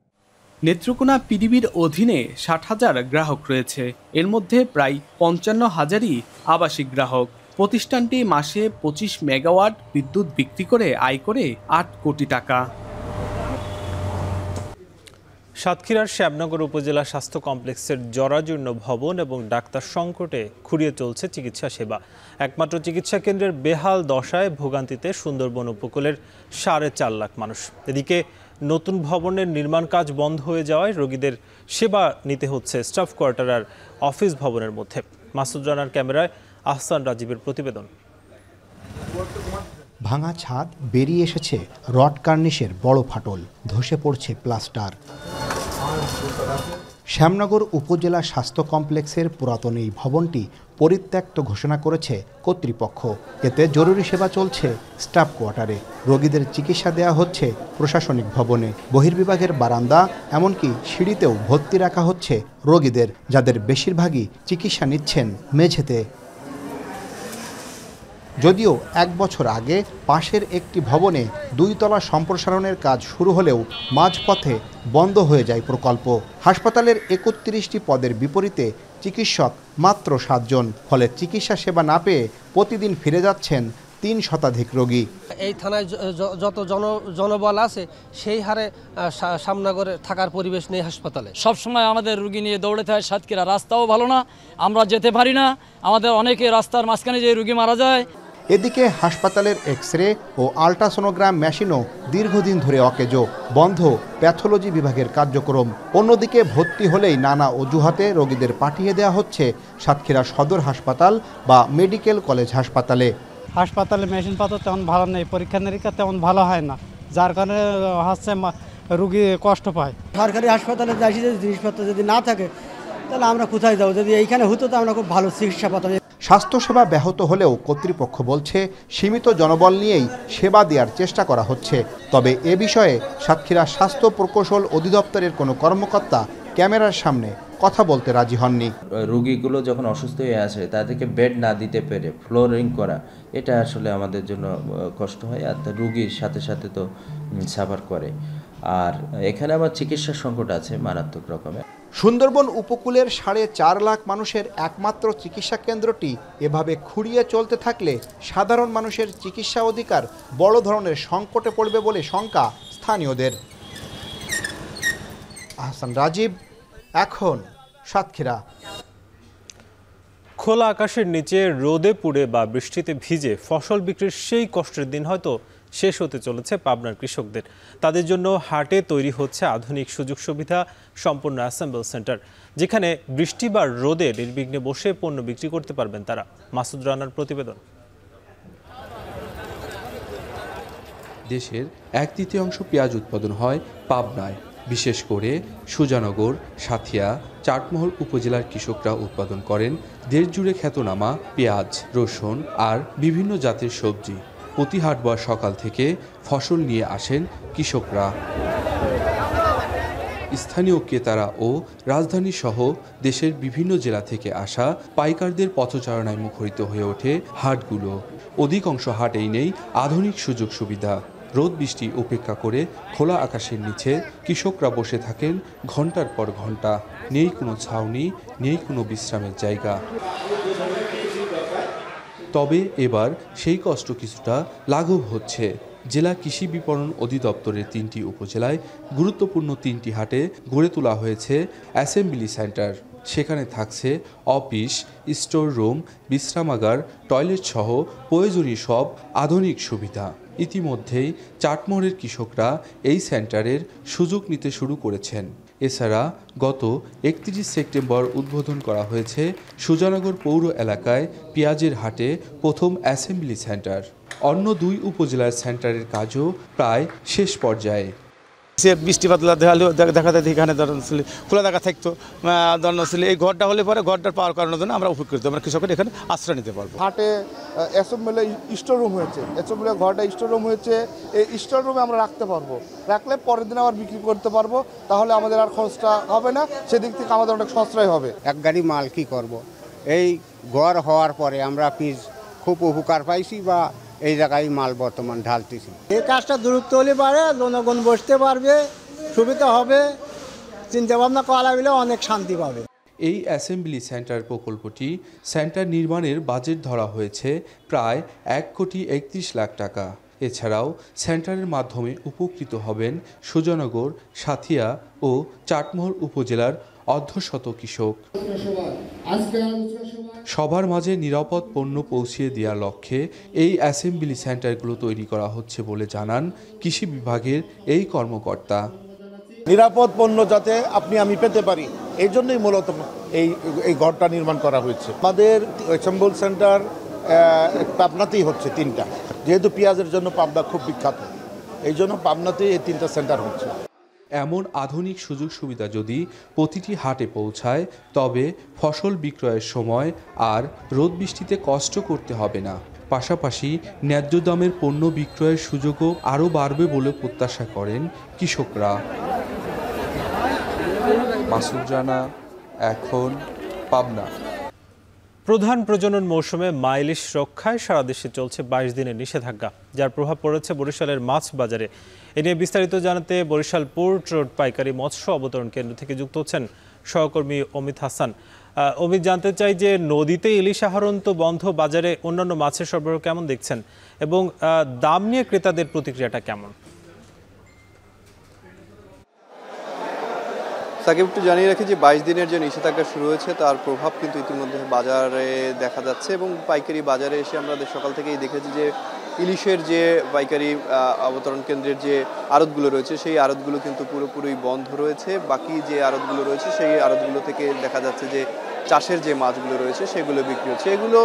নেত্রকোনা পিডিবির অধীনে 60,000 গ্রাহক রয়েছে। এর মধ্যে প্রায় 55,000ই আবাসিক গ্রাহক। প্রতিষ্ঠানটি মাসে 25 মেগাওয়াট বিদ্যুৎ বিক্রি করে আয় করে 8 কোটি টাকা। সাতক্ষীরার শ্যামনগর উপজেলা স্বাস্থ্য কমপ্লেক্সের জরাজীর্ণ ভবন এবং ডাক্তার সংকটে খুঁড়িয়ে চলছে চিকিৎসা সেবা। একমাত্র চিকিৎসা কেন্দ্রের বেহাল দশায় ভোগান্তিতে সুন্দরবন উপকূলের 4.5 লাখ মানুষ। এদিকে নতুন ভবনের নির্মাণ কাজ বন্ধ হয়ে যাওয়ায় রোগীদের সেবা নিতে হচ্ছে স্টাফ কোয়ার্টার আর অফিস ভবনের মধ্যে। মাসুদ রানার ক্যামেরায় আহসান রাজীবের প্রতিবেদন। ভাঙা ছাদ, বেরিয়ে এসেছে রড কার্নিশের বড় ফাটল, ধসে পড়ছে প্লাস্টার। শ্যামনগর উপজেলা স্বাস্থ্য কমপ্লেক্সের পুরাতন এই ভবনটি পরিত্যক্ত ঘোষণা করেছে কর্তৃপক্ষ। এতে জরুরি সেবা চলছে স্টাফ কোয়ার্টারে, রোগীদের চিকিৎসা দেওয়া হচ্ছে প্রশাসনিক ভবনে, বহির্বিভাগের বারান্দা এমনকি সিঁড়িতেও ভর্তি রাখা হচ্ছে রোগীদের, যাদের বেশিরভাগই চিকিৎসা নিচ্ছেন মেঝেতে। যদিও 1 বছর আগে পাশের একটি ভবনে 2 তলা সম্প্রসারণের কাজ শুরু হলেও মাঝপথে বন্ধ হয়ে যায় প্রকল্প। হাসপাতালের 31টি পদের বিপরীতে চিকিৎসক মাত্র 7 জন, ফলে চিকিৎসা সেবা না পেয়ে প্রতিদিন ফিরে যাচ্ছেন 3 শতাধিক রোগী। এই থানায় যত জনবল আছে সেই হারে সামনা করে থাকার পরিবেশ নেই হাসপাতালে। সবসময় আমাদের রুগী নিয়ে দৌড়াতে হয় সাতক্ষীরা, রাস্তাও ভালো না, আমরা যেতে পারি না, আমাদের অনেকে রাস্তার মাঝখানে যে রুগী মারা যায়। এদিকে হাসপাতালের এক্স-রে ও আল্ট্রাসোনোগ্রাম মেশিনও দীর্ঘদিন ধরে অকেজো, বন্ধ প্যাথোলজি বিভাগের কার্যক্রম। অন্যদিকে ভর্তি হলেই নানা অজুহাতে রোগীদের পাঠিয়ে দেওয়া হচ্ছে সাতক্ষীরা সদর হাসপাতাল বা মেডিকেল কলেজ হাসপাতালে। হাসপাতালে মেশিন পাতা তেমন ভালো নেই, পরীক্ষা নিরীক্ষা তেমন ভালো হয় না, যার কারণে হচ্ছে রুগী কষ্ট পায়। সরকারি হাসপাতালে যাই জিনিসপত্র যদি না থাকে তাহলে আমরা কোথায় যাবো? যদি এইখানে হতো তো আমরা খুব ভালো চিকিৎসা পেতাম। স্বাস্থ্যসেবা ব্যাহত হলেও কর্তৃপক্ষ বলছে সীমিত জনবল নিয়েই সেবা দেওয়ার চেষ্টা করা হচ্ছে। তবে এ বিষয়ে সাতক্ষীরা স্বাস্থ্য প্রকৌশল অধিদপ্তরের কোনো কর্মকর্তা ক্যামেরার সামনে কথা বলতে রাজি হননি। রোগীগুলো যখন অসুস্থ হয়ে আসে তাদেরকে বেড না দিতে পেরে ফ্লোরিং করা, এটা আসলে আমাদের জন্য কষ্ট হয়। আর রোগীর সাথে সাথে তো সাফার করে। আর এখানে আমার চিকিৎসা সংকট আছে মারাত্মক রকমের। সুন্দরবন উপকূলের 4.5 লাখ মানুষের একমাত্র চিকিৎসা কেন্দ্রটি এভাবে খুঁড়িয়ে চলতে থাকলে সাধারণ মানুষের চিকিৎসা অধিকার বড় ধরনের সংকটে পড়বে বলে শঙ্কা স্থানীয়দের। আহসান রাজীব, এখন সাতক্ষীরা। খোলা আকাশের নিচে রোদে পুড়ে বা বৃষ্টিতে ভিজে ফসল বিক্রির সেই কষ্টের দিন হয়তো শেষ হতে চলেছে পাবনার কৃষকদের। তাদের জন্য হাটে তৈরি হচ্ছে আধুনিক সুযোগ সুবিধা সম্পন্ন অ্যাসেম্বল সেন্টার, যেখানে বৃষ্টি বা রোদে নির্বিঘ্নে বসে পণ্য বিক্রি করতে পারবেন তারা। মাসুদ রানার প্রতিবেদন। দেশের 1/3 পেঁয়াজ উৎপাদন হয় পাবনায়। বিশেষ করে সুজানগর, সাথিয়া, চাটমোহর উপজেলার কৃষকরা উৎপাদন করেন দেশ জুড়ে খ্যাতনামা পেঁয়াজ, রসুন আর বিভিন্ন জাতের সবজি। প্রতি হাটবার সকাল থেকে ফসল নিয়ে আসেন কৃষকরা। স্থানীয় ক্রেতারা ও রাজধানী সহ দেশের বিভিন্ন জেলা থেকে আসা পাইকারদের পথচারণায় মুখরিত হয়ে ওঠে হাটগুলো। অধিকাংশ হাটেই নেই আধুনিক সুযোগ সুবিধা। রোদ বৃষ্টি উপেক্ষা করে খোলা আকাশের নিচে কৃষকরা বসে থাকেন ঘন্টার পর ঘন্টা। নেই কোনো ছাউনি, নেই কোনো বিশ্রামের জায়গা। তবে এবার সেই কষ্ট কিছুটা লাঘব হচ্ছে। জেলা কৃষি বিপণন অধিদপ্তরের 3টি উপজেলায় গুরুত্বপূর্ণ 3টি হাটে গড়ে তোলা হয়েছে অ্যাসেম্বলি সেন্টার। সেখানে থাকছে অফিস, স্টোর রুম, বিশ্রামাগার, টয়লেট সহ প্রয়োজনীয় সব আধুনিক সুবিধা। ইতিমধ্যেই চাটমোহরের কৃষকরা এই সেন্টারের সুযোগ নিতে শুরু করেছেন। এছাড়া গত 31 সেপ্টেম্বর উদ্বোধন করা হয়েছে সুজানগর পৌর এলাকায় পেঁয়াজের হাটে প্রথম অ্যাসেম্বলি সেন্টার। অন্য 2 উপজেলার সেন্টারের কাজও প্রায় শেষ পর্যায়ে। বৃষ্টিপাত দেখা যায় এখানে খোলা দেখা থাকতো, ধরুন ছিল এই ঘরটা হলে পরে ঘরটার পাওয়ার কারণের জন্য আমরা উপকৃত, আমরা কৃষকের এখানে আশ্রয় নিতে পারবো। হাটে অ্যাসেম্বলি স্টোর রুম হয়েছে, অ্যাসেম্বলি ঘরটা স্টোর রুম হয়েছে। এই স্টোর রুমে আমরা রাখতে পারবো, রাখলে পরের দিন আবার বিক্রি করতে পারবো। তাহলে আমাদের আর খরচটা হবে না, সেদিক থেকে আমাদের অনেক সস্তায় হবে। এক গাড়ি মাল কি করব, এই ঘর হওয়ার পরে আমরা পিস খুব উপকার পাইছি বা এই জায়গায় মাল বর্তমান ঢালতেছি। এই কাজটা দ্রুত হলে পারে, জনগণ বসতে পারবে, সুবিধা হবে, চিন্তা ভাবনা করা গেলে অনেক শান্তি পাবে। এই অ্যাসেম্বলি সেন্টার প্রকল্পটি সেন্টার নির্মাণের বাজেট ধরা হয়েছে প্রায় 1,31 লাখ টাকা। এছাড়াও সেন্টারের মাধ্যমে উপকৃত হবেন সুজানগর, সাথিয়া ও চাটমোহর উপজেলার অর্ধশত কৃষক। সবার মাঝে নিরাপদ পণ্য পৌঁছিয়ে দেওয়ার লক্ষ্যে এই অ্যাসেম্বলি সেন্টারগুলো তৈরি করা হচ্ছে বলে জানান কৃষি বিভাগের এই কর্মকর্তা। নিরাপদ পণ্য যাতে আমি পেতে পারি, এই জন্যই মূলত এই ঘরটা নির্মাণ করা হয়েছে। আমাদের অ্যাসেম্বল সেন্টার পাবনাতেই হচ্ছে 3টা, যেহেতু পেঁয়াজের জন্য পাবনা খুব বিখ্যাত, এই জন্য পাবনাতেই এই 3টা সেন্টার হচ্ছে। এমন আধুনিক সুযোগ সুবিধা যদি প্রতিটি হাটে পৌঁছায়, তবে ফসল বিক্রয়ের সময় আর রোদ বৃষ্টিতে কষ্ট করতে হবে না। পাশাপাশি ন্যায্য দামের পণ্য বিক্রয়ের সুযোগও আরও বাড়বে বলে প্রত্যাশা করেন কৃষকরা। মাসুদ রানা, এখন পাবনা। প্রধান প্রজনন মৌসুমে মাইলিশ রক্ষায় সারা দেশে চলছে 22 দিনের নিষেধাজ্ঞা, যার প্রভাব পড়েছে বরিশালের মাছ বাজারে। এ নিয়ে বিস্তারিত জানাতে বরিশাল পোর্ট রোড পাইকারি মৎস্য অবতরণ কেন্দ্র থেকে যুক্ত হচ্ছেন সহকর্মী অমিত হাসান। অমিত, জানতে চাই যে নদীতে ইলিশ আহরণ তো বন্ধ, বাজারে অন্যান্য মাছের সরবরাহ কেমন দেখছেন এবং দাম নিয়ে ক্রেতাদের প্রতিক্রিয়াটা কেমন? তাকে একটু জানিয়ে রাখি যে 22 দিনের যে নিষেধাজ্ঞা শুরু হয়েছে তার প্রভাব কিন্তু ইতিমধ্যে বাজারে দেখা যাচ্ছে এবং পাইকারি বাজারে এসে আমরা সকাল থেকেই দেখেছি যে ইলিশের যে পাইকারি অবতরণ কেন্দ্রের যে আড়তগুলো রয়েছে সেই আড়তগুলো কিন্তু পুরোপুরি বন্ধ রয়েছে। বাকি যে আড়তগুলো রয়েছে সেই আড়তগুলো থেকে দেখা যাচ্ছে যে চাষের যে মাছগুলো রয়েছে সেগুলো বিক্রি হচ্ছে। এগুলো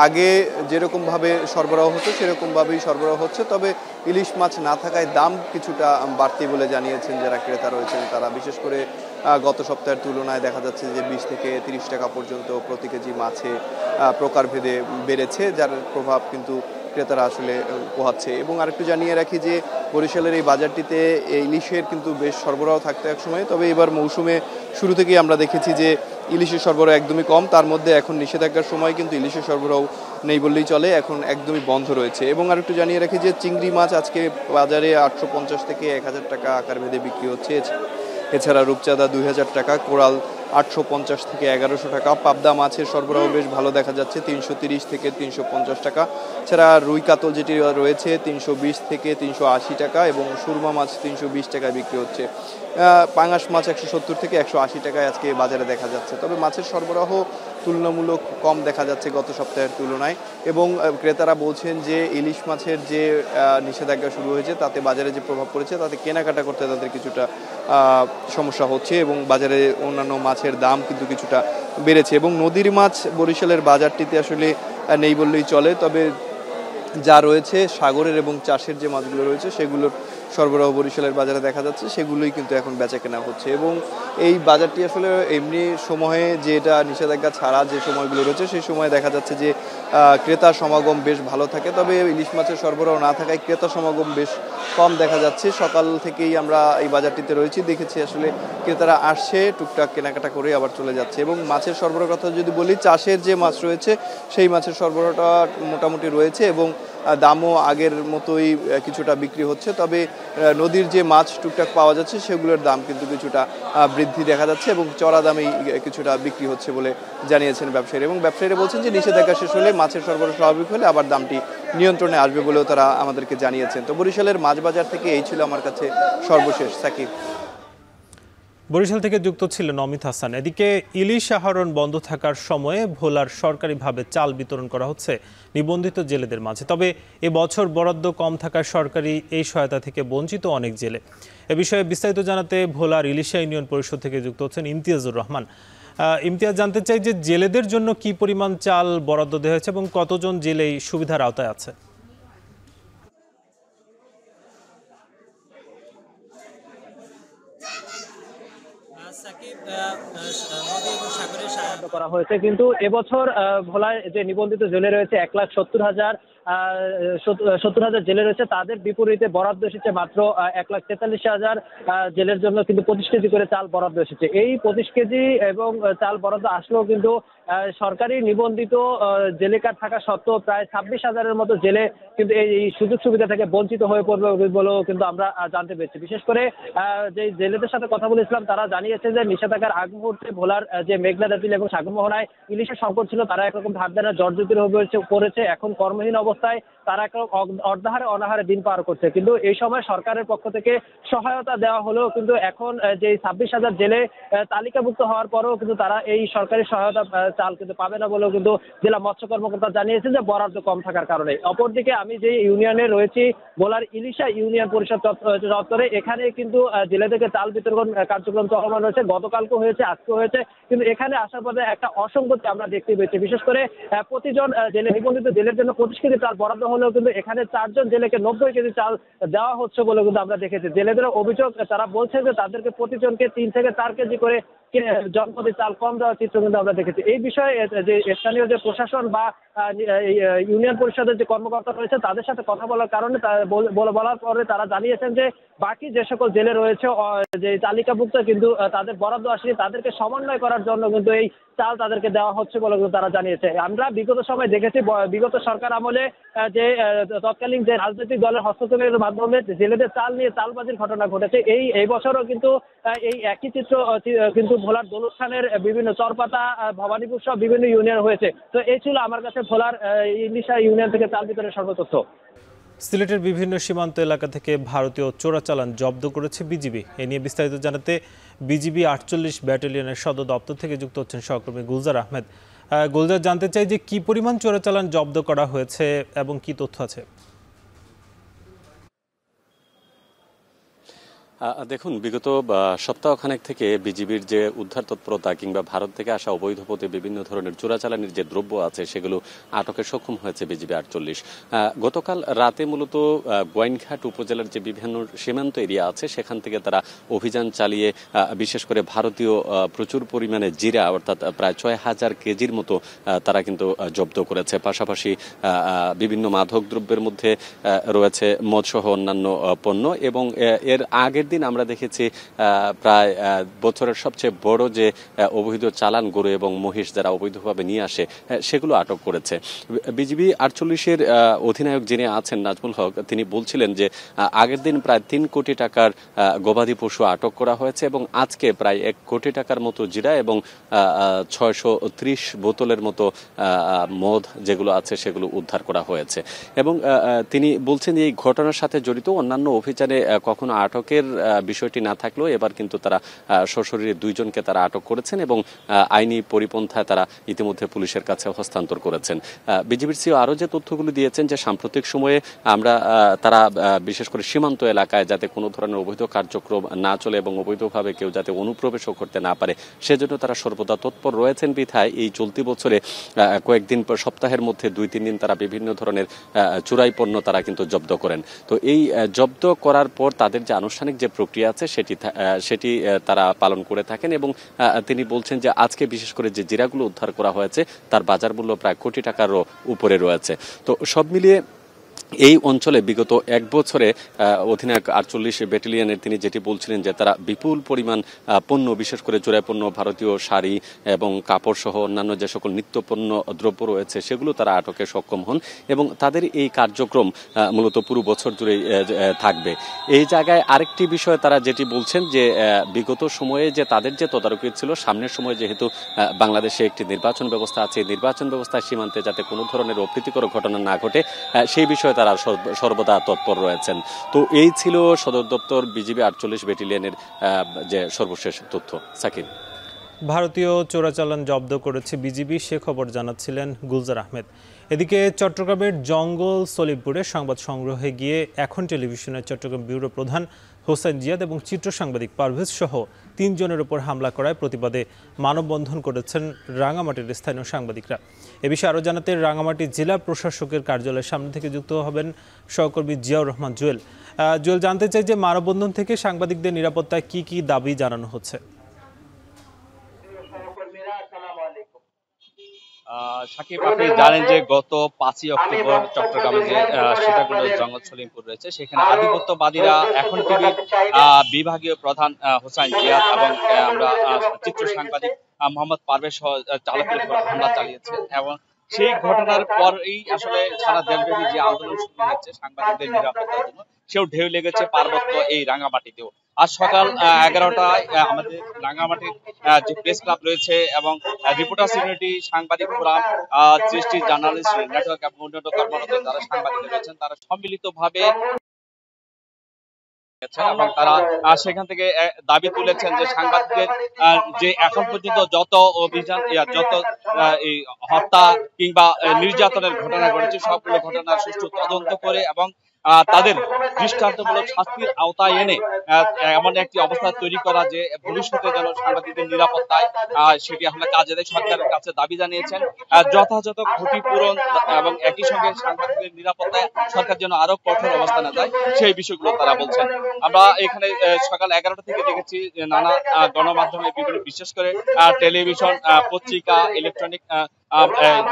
আগে যেরকমভাবে সরবরাহ হতো সেরকমভাবেই সরবরাহ হচ্ছে, তবে ইলিশ মাছ না থাকায় দাম কিছুটা বাড়তি বলে জানিয়েছেন যারা ক্রেতা রয়েছেন তারা। বিশেষ করে গত সপ্তাহের তুলনায় দেখা যাচ্ছে যে 20 থেকে 30 টাকা পর্যন্ত প্রতি কেজি মাছে প্রকারভেদে বেড়েছে, যার প্রভাব কিন্তু ক্রেতারা আসলে পোহাচ্ছে। এবং আরেকটু জানিয়ে রাখি যে বরিশালের এই বাজারটিতে ইলিশের কিন্তু বেশ সরবরাহ থাকতো এক সময়, তবে এবার মৌসুমে শুরু থেকেই আমরা দেখেছি যে ইলিশের সরবরাহ একদমই কম। তার মধ্যে এখন নিষেধাজ্ঞার সময় কিন্তু ইলিশের সরবরাহ নেই বললেই চলে, এখন একদমই বন্ধ রয়েছে। এবং আরেকটু জানিয়ে রাখি যে চিংড়ি মাছ আজকে বাজারে 850 থেকে 1000 টাকা আকার ভেদে বিক্রি হচ্ছে। এছাড়া রূপচাঁদা 2000 টাকা, কোরাল 850 থেকে 1100 টাকা। পাবদা মাছের সরবরাহ বেশ ভালো দেখা যাচ্ছে, 330 থেকে 350 টাকা। এছাড়া রুই কাতল যেটি রয়েছে 320 থেকে 380 টাকা এবং সুরমা মাছ 320 টাকায় বিক্রি হচ্ছে। পাঙাশ মাছ 170 থেকে 180 টাকায় আজকে বাজারে দেখা যাচ্ছে। তবে মাছের সরবরাহ তুলনামূলক কম দেখা যাচ্ছে গত সপ্তাহের তুলনায়। এবং ক্রেতারা বলছেন যে ইলিশ মাছের যে নিষেধাজ্ঞা শুরু হয়েছে তাতে বাজারে যে প্রভাব পড়েছে তাতে কেনাকাটা করতে তাদের কিছুটা সমস্যা হচ্ছে এবং বাজারে অন্যান্য মাছের দাম কিন্তু কিছুটা বেড়েছে। এবং নদীর মাছ বরিশালের বাজারটিতে আসলে নেই বললেই চলে, তবে যা রয়েছে সাগরের এবং চাষের যে মাছগুলো রয়েছে সেগুলোর সরবরাহ বরিশালের বাজারে দেখা যাচ্ছে, সেগুলোই কিন্তু এখন বেচা কেনা হচ্ছে। এবং এই বাজারটি আসলে এমনি সময়ে যেটা নিষেধাজ্ঞা ছাড়া যে সময়গুলো রয়েছে সেই সময় দেখা যাচ্ছে যে ক্রেতার সমাগম বেশ ভালো থাকে, তবে ইলিশ মাছের সরবরাহ না থাকায় ক্রেতা সমাগম বেশ কম দেখা যাচ্ছে। সকাল থেকেই আমরা এই বাজারটিতে রয়েছি, দেখেছি আসলে ক্রেতারা আসছে, টুকটাক কেনাকাটা করে আবার চলে যাচ্ছে। এবং মাছের সরবরাহ কথা যদি বলি, চাষের যে মাছ রয়েছে সেই মাছের সরবরাহটা মোটামুটি রয়েছে এবং দামও আগের মতোই কিছুটা বিক্রি হচ্ছে, তবে নদীর যে মাছ টুকটাক পাওয়া যাচ্ছে সেগুলোর দাম কিন্তু কিছুটা বৃদ্ধি দেখা যাচ্ছে এবং চড়া দামেই কিছুটা বিক্রি হচ্ছে বলে জানিয়েছেন ব্যবসায়ী। এবং ব্যবসায়ীরা বলছেন যে নিষেধাজ্ঞা শেষ হলে মাছের সরবরাহ স্বাভাবিক হলে আবার দামটি নিয়ন্ত্রণে আসবে বলেও তারা আমাদেরকে জানিয়েছেন। তো বরিশালের মাছ বাজার থেকে এই ছিল আমার কাছে সর্বশেষ। সাকিব। বরিশাল থেকে যুক্ত ছিলেন অমিত হাসান। এদিকে ইলিশ আহরণ বন্ধ থাকার সময়ে ভোলার সরকারিভাবে চাল বিতরণ করা হচ্ছে নিবন্ধিত জেলেদের মাঝে, তবে এবছর বরাদ্দ কম থাকায় সরকারি এই সহায়তা থেকে বঞ্চিত অনেক জেলে। এ বিষয়ে বিস্তারিত জানাতে ভোলার ইলিশা ইউনিয়ন পরিষদ থেকে যুক্ত হচ্ছেন ইমতিয়াজুর রহমান। ইমতিয়াজ, জানতে চাই যে জেলেদের জন্য কি পরিমাণ চাল বরাদ্দ দেওয়া হয়েছে এবং কতজন জেলে এই সুবিধার আওতায় আছে? করা হয়েছে, কিন্তু এবছর ভোলায় যে নিবন্ধিত জেলে রয়েছে 1,70,000 জেলে রয়েছে, তাদের বিপরীতে বরাদ্দ এসেছে মাত্র 1,43,000 জেলের জন্য কিন্তু 25 কেজি করে চাল বরাদ্দ এসেছে। এই 25 কেজি এবং চাল বরাদ্দ আসলেও কিন্তু সরকারি নিবন্ধিত জেলে কার্ড থাকা সত্ত্বেও প্রায় 26,000-এর মতো জেলে কিন্তু এই সুযোগ সুবিধা থেকে বঞ্চিত হয়ে পড়বে বলেও কিন্তু আমরা জানতে পেরেছি। বিশেষ করে যে জেলেদের সাথে কথা বলেছিলাম তারা জানিয়েছে যে নিষেধাজ্ঞার আগ মুহূর্তে ভোলার যে মেঘনা দাতিল এবং সাগরমোহনায় ইলিশের সংকট ছিল, তারা একরকম ধার দেনা জর্জরিত হয়ে পড়েছে। এখন কর্মহীন অবস্থায় তারা অর্ধাহারে অনাহারে দিন পার করছে, কিন্তু এই সময় সরকারের পক্ষ থেকে সহায়তা দেওয়া হলেও কিন্তু এখন যে 26,000 জেলে তালিকাভুক্ত হওয়ার পরেও কিন্তু তারা এই সরকারি সহায়তা চাল কিন্তু পাবে না বলেও কিন্তু জেলা মৎস্য কর্মকর্তা জানিয়েছেন যে বরাদ্দ কম থাকার কারণে। অপরদিকে আমি যে ইউনিয়নে রয়েছি ভোলার ইলিশা ইউনিয়ন পরিষদ চত্বরে, এখানে কিন্তু জেলেদেরকে চাল বিতরণ কার্যক্রম চলমান রয়েছে, গতকালকেও হয়েছে, আজকেও হয়েছে, কিন্তু এখানে আসার পরে একটা অসঙ্গতি আমরা দেখতে পেয়েছি। বিশেষ করে প্রতিজন জেলে নিবন্ধিত জেলের জন্য 25 কেজি চাল বরাদ্দ হলেও কিন্তু এখানে 4 জন জেলেকে 90 কেজি চাল দেওয়া হচ্ছে বলে কিন্তু আমরা দেখেছি। জেলেদের অভিযোগ, তারা বলছে যে তাদেরকে প্রতিজনকে 3 থেকে 4 কেজি করে জনপ্রতি চাল কম দেওয়ার চিত্র কিন্তু আমরা দেখেছি। এই বিষয়ে যে স্থানীয় যে প্রশাসন বা ইউনিয়ন পরিষদের যে কর্মকর্তা রয়েছে তাদের সাথে কথা বলার কারণে বলার পরে তারা জানিয়েছেন যে বাকি যে সকল জেলে রয়েছে যে তালিকাভুক্ত কিন্তু তাদের বরাদ্দ আসেনি, তাদেরকে সমন্বয় করার জন্য কিন্তু এই চাল তাদেরকে দেওয়া হচ্ছে বলে কিন্তু তারা জানিয়েছে। আমরা বিগত সময় দেখেছি বিগত সরকার আমলে যে তৎকালীন যে রাজনৈতিক দলের হস্তক্ষেপের মাধ্যমে জেলেদের চাল নিয়ে চালবাজির ঘটনা ঘটেছে। এই বছরও কিন্তু এই একই চিত্র কিন্তু ভোলার দৌলতখানের বিভিন্ন চরপাতা, ভবানীপুর সহ বিভিন্ন ইউনিয়ন হয়েছে। তো এই ছিল আমার কাছে ভোলার ইলিশা ইউনিয়ন থেকে চাল বিতরণের সর্বতথ্য। সিলেটের বিভিন্ন সীমান্ত এলাকা থেকে ভারতীয় চোরাচালান জব্দ করেছে বিজিবি। এ নিয়ে বিস্তারিত জানাতে বিজিবি ৪৮ ব্যাটালিয়নের সদর দপ্তর থেকে যুক্ত হচ্ছেন সহকর্মী গুলজার আহমেদ। গুলজার, জানতে চাই যে কি পরিমাণ চোরাচালান জব্দ করা হয়েছে এবং কি তথ্য আছে? দেখুন, বিগত সপ্তাহখানেক থেকে বিজিবির যে উদ্ধার তৎপরতা কিংবা ভারত থেকে আসা অবৈধ পথে বিভিন্ন ধরনের চোরাচালানির যে দ্রব্য আছে সেগুলো আটকে সক্ষম হয়েছে বিজিবি ৪৮। গতকাল রাতে মূলত গোয়াইনঘাট উপজেলার যে বিভিন্ন সীমান্ত এরিয়া আছে সেখান থেকে তারা অভিযান চালিয়ে বিশেষ করে ভারতীয় প্রচুর পরিমাণে জিরা অর্থাৎ প্রায় ৬,০০০ কেজির মতো তারা কিন্তু জব্দ করেছে। পাশাপাশি বিভিন্ন মাদক দ্রব্যের মধ্যে রয়েছে মদসহ অন্যান্য পণ্য এবং এর আগের দিন আমরা দেখেছি প্রায় বছরের সবচেয়ে বড় যে অবৈধ চালান গরু এবং মহিষ যারা অবৈধভাবে নিয়ে আসে সেগুলো আটক করেছে। বিজিবি ৪৮-এর অধিনায়ক যিনি আছেন নাজমুল হক, তিনি বলছিলেন যে আগের দিন প্রায় ৩ কোটি টাকার গবাদি পশু আটক করা হয়েছে এবং আজকে প্রায় ১ কোটি টাকার মতো জিরা এবং ৬৩০ বোতলের মতো মদ যেগুলো আছে সেগুলো উদ্ধার করা হয়েছে। এবং তিনি বলছেন এই ঘটনার সাথে জড়িত অন্যান্য অভিযানে কখনো আটকের বিষয়টি না থাকলেও এবার কিন্তু তারা সশরীরে ২ জনকে তারা আটক করেছেন এবং আইনি পরিপন্থায় তারা ইতিমধ্যে পুলিশের কাছে হস্তান্তর করেছেন। বিজিবির সিও আরও যে তথ্যগুলো দিয়েছেন যে সাম্প্রতিক সময়ে তারা বিশেষ করে সীমান্ত এলাকায় যাতে কোনো ধরনের অবৈধ কার্যক্রম না চলে এবং অবৈধভাবে কেউ যাতে অনুপ্রবেশও করতে না পারে সেজন্য তারা সর্বদা তৎপর রয়েছেন বিধায় এই চলতি বছরে কয়েকদিন সপ্তাহের মধ্যে ২-৩ দিন তারা বিভিন্ন ধরনের চোরাই পণ্য তারা কিন্তু জব্দ করেন। তো এই জব্দ করার পর তাদের যে আনুষ্ঠানিক যে প্রক্রিয়া আছে সেটি তারা পালন করে থাকেন এবং তিনি বলছেন যে আজকে বিশেষ করে যে জিরাগুলো উদ্ধার করা হয়েছে তার বাজার মূল্য প্রায় কোটি টাকারও উপরে রয়েছে। তো সব মিলিয়ে এই অঞ্চলে বিগত ১ বছরে অধিনায়ক ৪৮ ব্যাটালিয়নের তিনি যেটি বলছিলেন যে তারা বিপুল পরিমাণ পণ্য বিশেষ করে চোরাই পণ্য, ভারতীয় শাড়ি এবং কাপড় সহ অন্যান্য যে সকল নিত্যপণ্য দ্রব্য রয়েছে সেগুলো তারা আটকে সক্ষম হন এবং তাদের এই কার্যক্রম মূলত পুরো বছর জুড়েই থাকবে। এই জায়গায় আরেকটি বিষয় তারা যেটি বলছেন যে বিগত সময়ে যে তাদের যে তদারকি ছিল, সামনের সময় যেহেতু বাংলাদেশে একটি নির্বাচন ব্যবস্থা আছে, নির্বাচন ব্যবস্থার সীমান্তে যাতে কোনো ধরনের অপ্রীতিকর ঘটনা না ঘটে সেই বিষয়ে তারা সর্বদা তৎপর রয়েছেন। তো এই ছিল সদর দপ্তর বিজিবি ৪৮ ব্যাটালিয়নের যে সর্বশেষ তথ্য। সাকিব, ভারতীয় চোরাচালান জব্দ করেছে বিজিবি, সে খবর জানাচ্ছিলেন গুলজার আহমেদ। এদিকে চট্টগ্রামের জঙ্গল সলিমপুরে সংবাদ সংগ্রহে গিয়ে এখন টেলিভিশনের চট্টগ্রাম ব্যুরো প্রধান হোসেন জিয়াদ এবং চিত্র সাংবাদিক পারভেজ সহ ৩ জনের উপর হামলা করায় প্রতিবাদে মানববন্ধন করেছেন রাঙামাটির স্থানীয় সাংবাদিকরা। এ বিষয়ে আরও জানাতে রাঙামাটি জেলা প্রশাসকের কার্যালয়ের সামনে থেকে যুক্ত হবেন সহকর্মী জিয়াউর রহমান জুয়েল। জুয়েল, জানতে চাই যে মানববন্ধন থেকে সাংবাদিকদের নিরাপত্তায় কি কি দাবি জানানো হচ্ছে? সাকিব, আপনি জানেন যে গত ৫ই অক্টোবর চট্টগ্রামে যে সীতাকুণ্ড জঙ্গল সলিমপুর রয়েছে সেখানে আধিপত্যবাদীরা এখন টিভির বিভাগীয় প্রধান হোসেন জিয়াদ এবং আমরা চিত্র সাংবাদিক মোহাম্মদ পারভেজ সহ চালকের উপর হামলা চালিয়েছে এবং সেই ঘটনার পরেই আসলে সারা দেশব্যাপী যে আন্দোলন শুরু হয়েছে সাংবাদিকদের নিরাপত্তার জন্য সেও ঢেউ লেগেছে পার্বত্য এই রাঙামাটিতেও। আজ সকাল ১১টায় আমাদের রাঙামাটির যে প্রেস ক্লাব রয়েছে এবং রিপোর্টার্স ইউনিটি, সাংবাদিক ফোরাম, ৩০টি জার্নালিস্ট নেটওয়ার্ক এবং অন্যান্য কর্মরত যারা সাংবাদিক রয়েছেন তারা সম্মিলিতভাবে এবং তারা সেখান থেকে দাবি তুলেছেন যে সাংবাদিকদের যে এখন পর্যন্ত যত অভিযান, যত এই হত্যা কিংবা নির্যাতনের ঘটনা ঘটেছে সবগুলো ঘটনার সুষ্ঠু তদন্ত করে এবং তাদের দৃষ্টান্তমূলক শাস্তির আওতায় এনে এমন একটি অবস্থা তৈরি করা যে ভবিষ্যতে যেন সাংবাদিকদের নিরাপত্তায় সেটি আসলে কাজে দেয় সরকারের কাছে দাবি জানিয়েছেন। যথাযথ ক্ষতিপূরণ এবং একই সঙ্গে সাংবাদিকদের নিরাপত্তায় সরকার যেন আরো কঠোর অবস্থানে যায় সেই বিষয়গুলো তারা বলছেন। আমরা এখানে সকাল ১১টা থেকে দেখেছি নানা গণমাধ্যমে বিভিন্ন, বিশেষ করে টেলিভিশন, পত্রিকা, ইলেকট্রনিক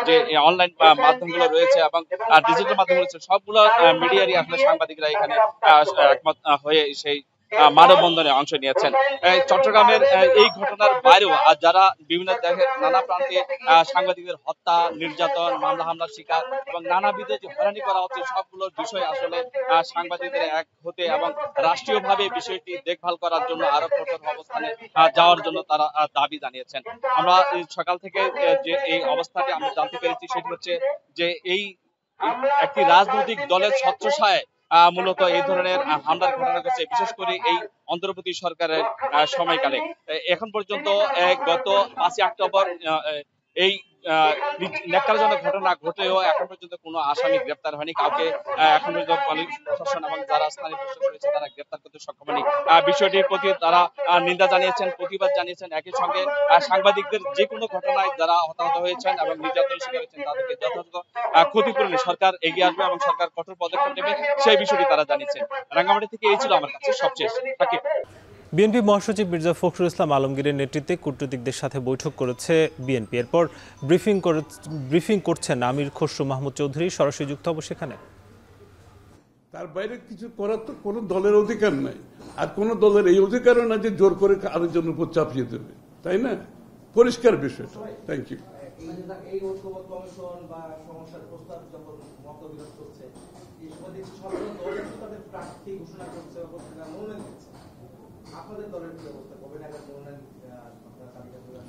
যে অনলাইন মাধ্যমগুলো রয়েছে এবং ডিজিটাল মাধ্যম রয়েছে সবগুলো মিডিয়ারই আসলে সাংবাদিকরা এখানে একমত হয়ে সেই মানববন্ধনে অংশ নিয়েছেন। চট্টগ্রামের এই ঘটনার বাইরেও যারা বিভিন্ন দেশের নানা প্রান্তে সাংবাদিকদের হত্যা, নির্যাতন, মামলা হামলার শিকার এবং নানাবিধ যে হয়রানি করা হচ্ছে, সবগুলোর বিষয় আসলে সাংবাদিকদের এক হতে এবং রাষ্ট্রীয়ভাবে বিষয়টি দেখভাল করার জন্য আরো কঠোর অবস্থানে যাওয়ার জন্য তারা দাবি জানিয়েছেন। আমরা সকাল থেকে যে এই অবস্থাটি আমরা জানতে পেরেছি সেটি হচ্ছে যে এই একটি রাজনৈতিক দলের ছত্রছায়ায় মূলত এই ধরনের হামলার ঘটনা ঘটছে, বিশেষ করে এই অন্তর্বর্তী সরকারের সময়কালে। এখন পর্যন্ত গত 5 অক্টোবর এই ন্যাক্কারজনক ঘটনা ঘটেও এখন পর্যন্ত কোনো আসামি গ্রেপ্তার হয়নি। কাউকে এখন পর্যন্ত পুলিশ প্রশাসন এবং যারা স্থানীয় প্রশাসন রয়েছে তারা গ্রেপ্তার করতে সক্ষম হয়নি। বিষয়টির প্রতি তারা নিন্দা জানিয়েছেন, প্রতিবাদ জানিয়েছেন। একই সঙ্গে সাংবাদিকদের যে কোনো ঘটনায় যারা হতাহত হয়েছেন এবং নির্যাতনের শিকার হয়েছেন তাদেরকে যথাযথ ক্ষতিপূরণে সরকার এগিয়ে আসবে এবং সরকার কঠোর পদক্ষেপ নেবে, সেই বিষয়টি তারা জানিয়েছেন। রাঙ্গামাটি থেকে এই ছিল আমার কাছে সবশেষ। বিএনপি মহাসচিব মির্জা ফখরুল ইসলাম আলমগীরের নেতৃত্বে কূটনীতিকদের সাথে বৈঠক করেছে বিএনপি। এরপর ব্রিফিং করছেন আমির খসরু মাহমুদ চৌধুরী, সরাসরি যুক্ত হব সেখানে। তার বাইরে কিছু করার তো কোনো দলের অধিকার নাই, আর কোন দলের এই অধিকারও না যে জোর করে আরেকজনের উপর চাপিয়ে দেবে, তাই না? পরিষ্কার বিষয়টা। Thank you.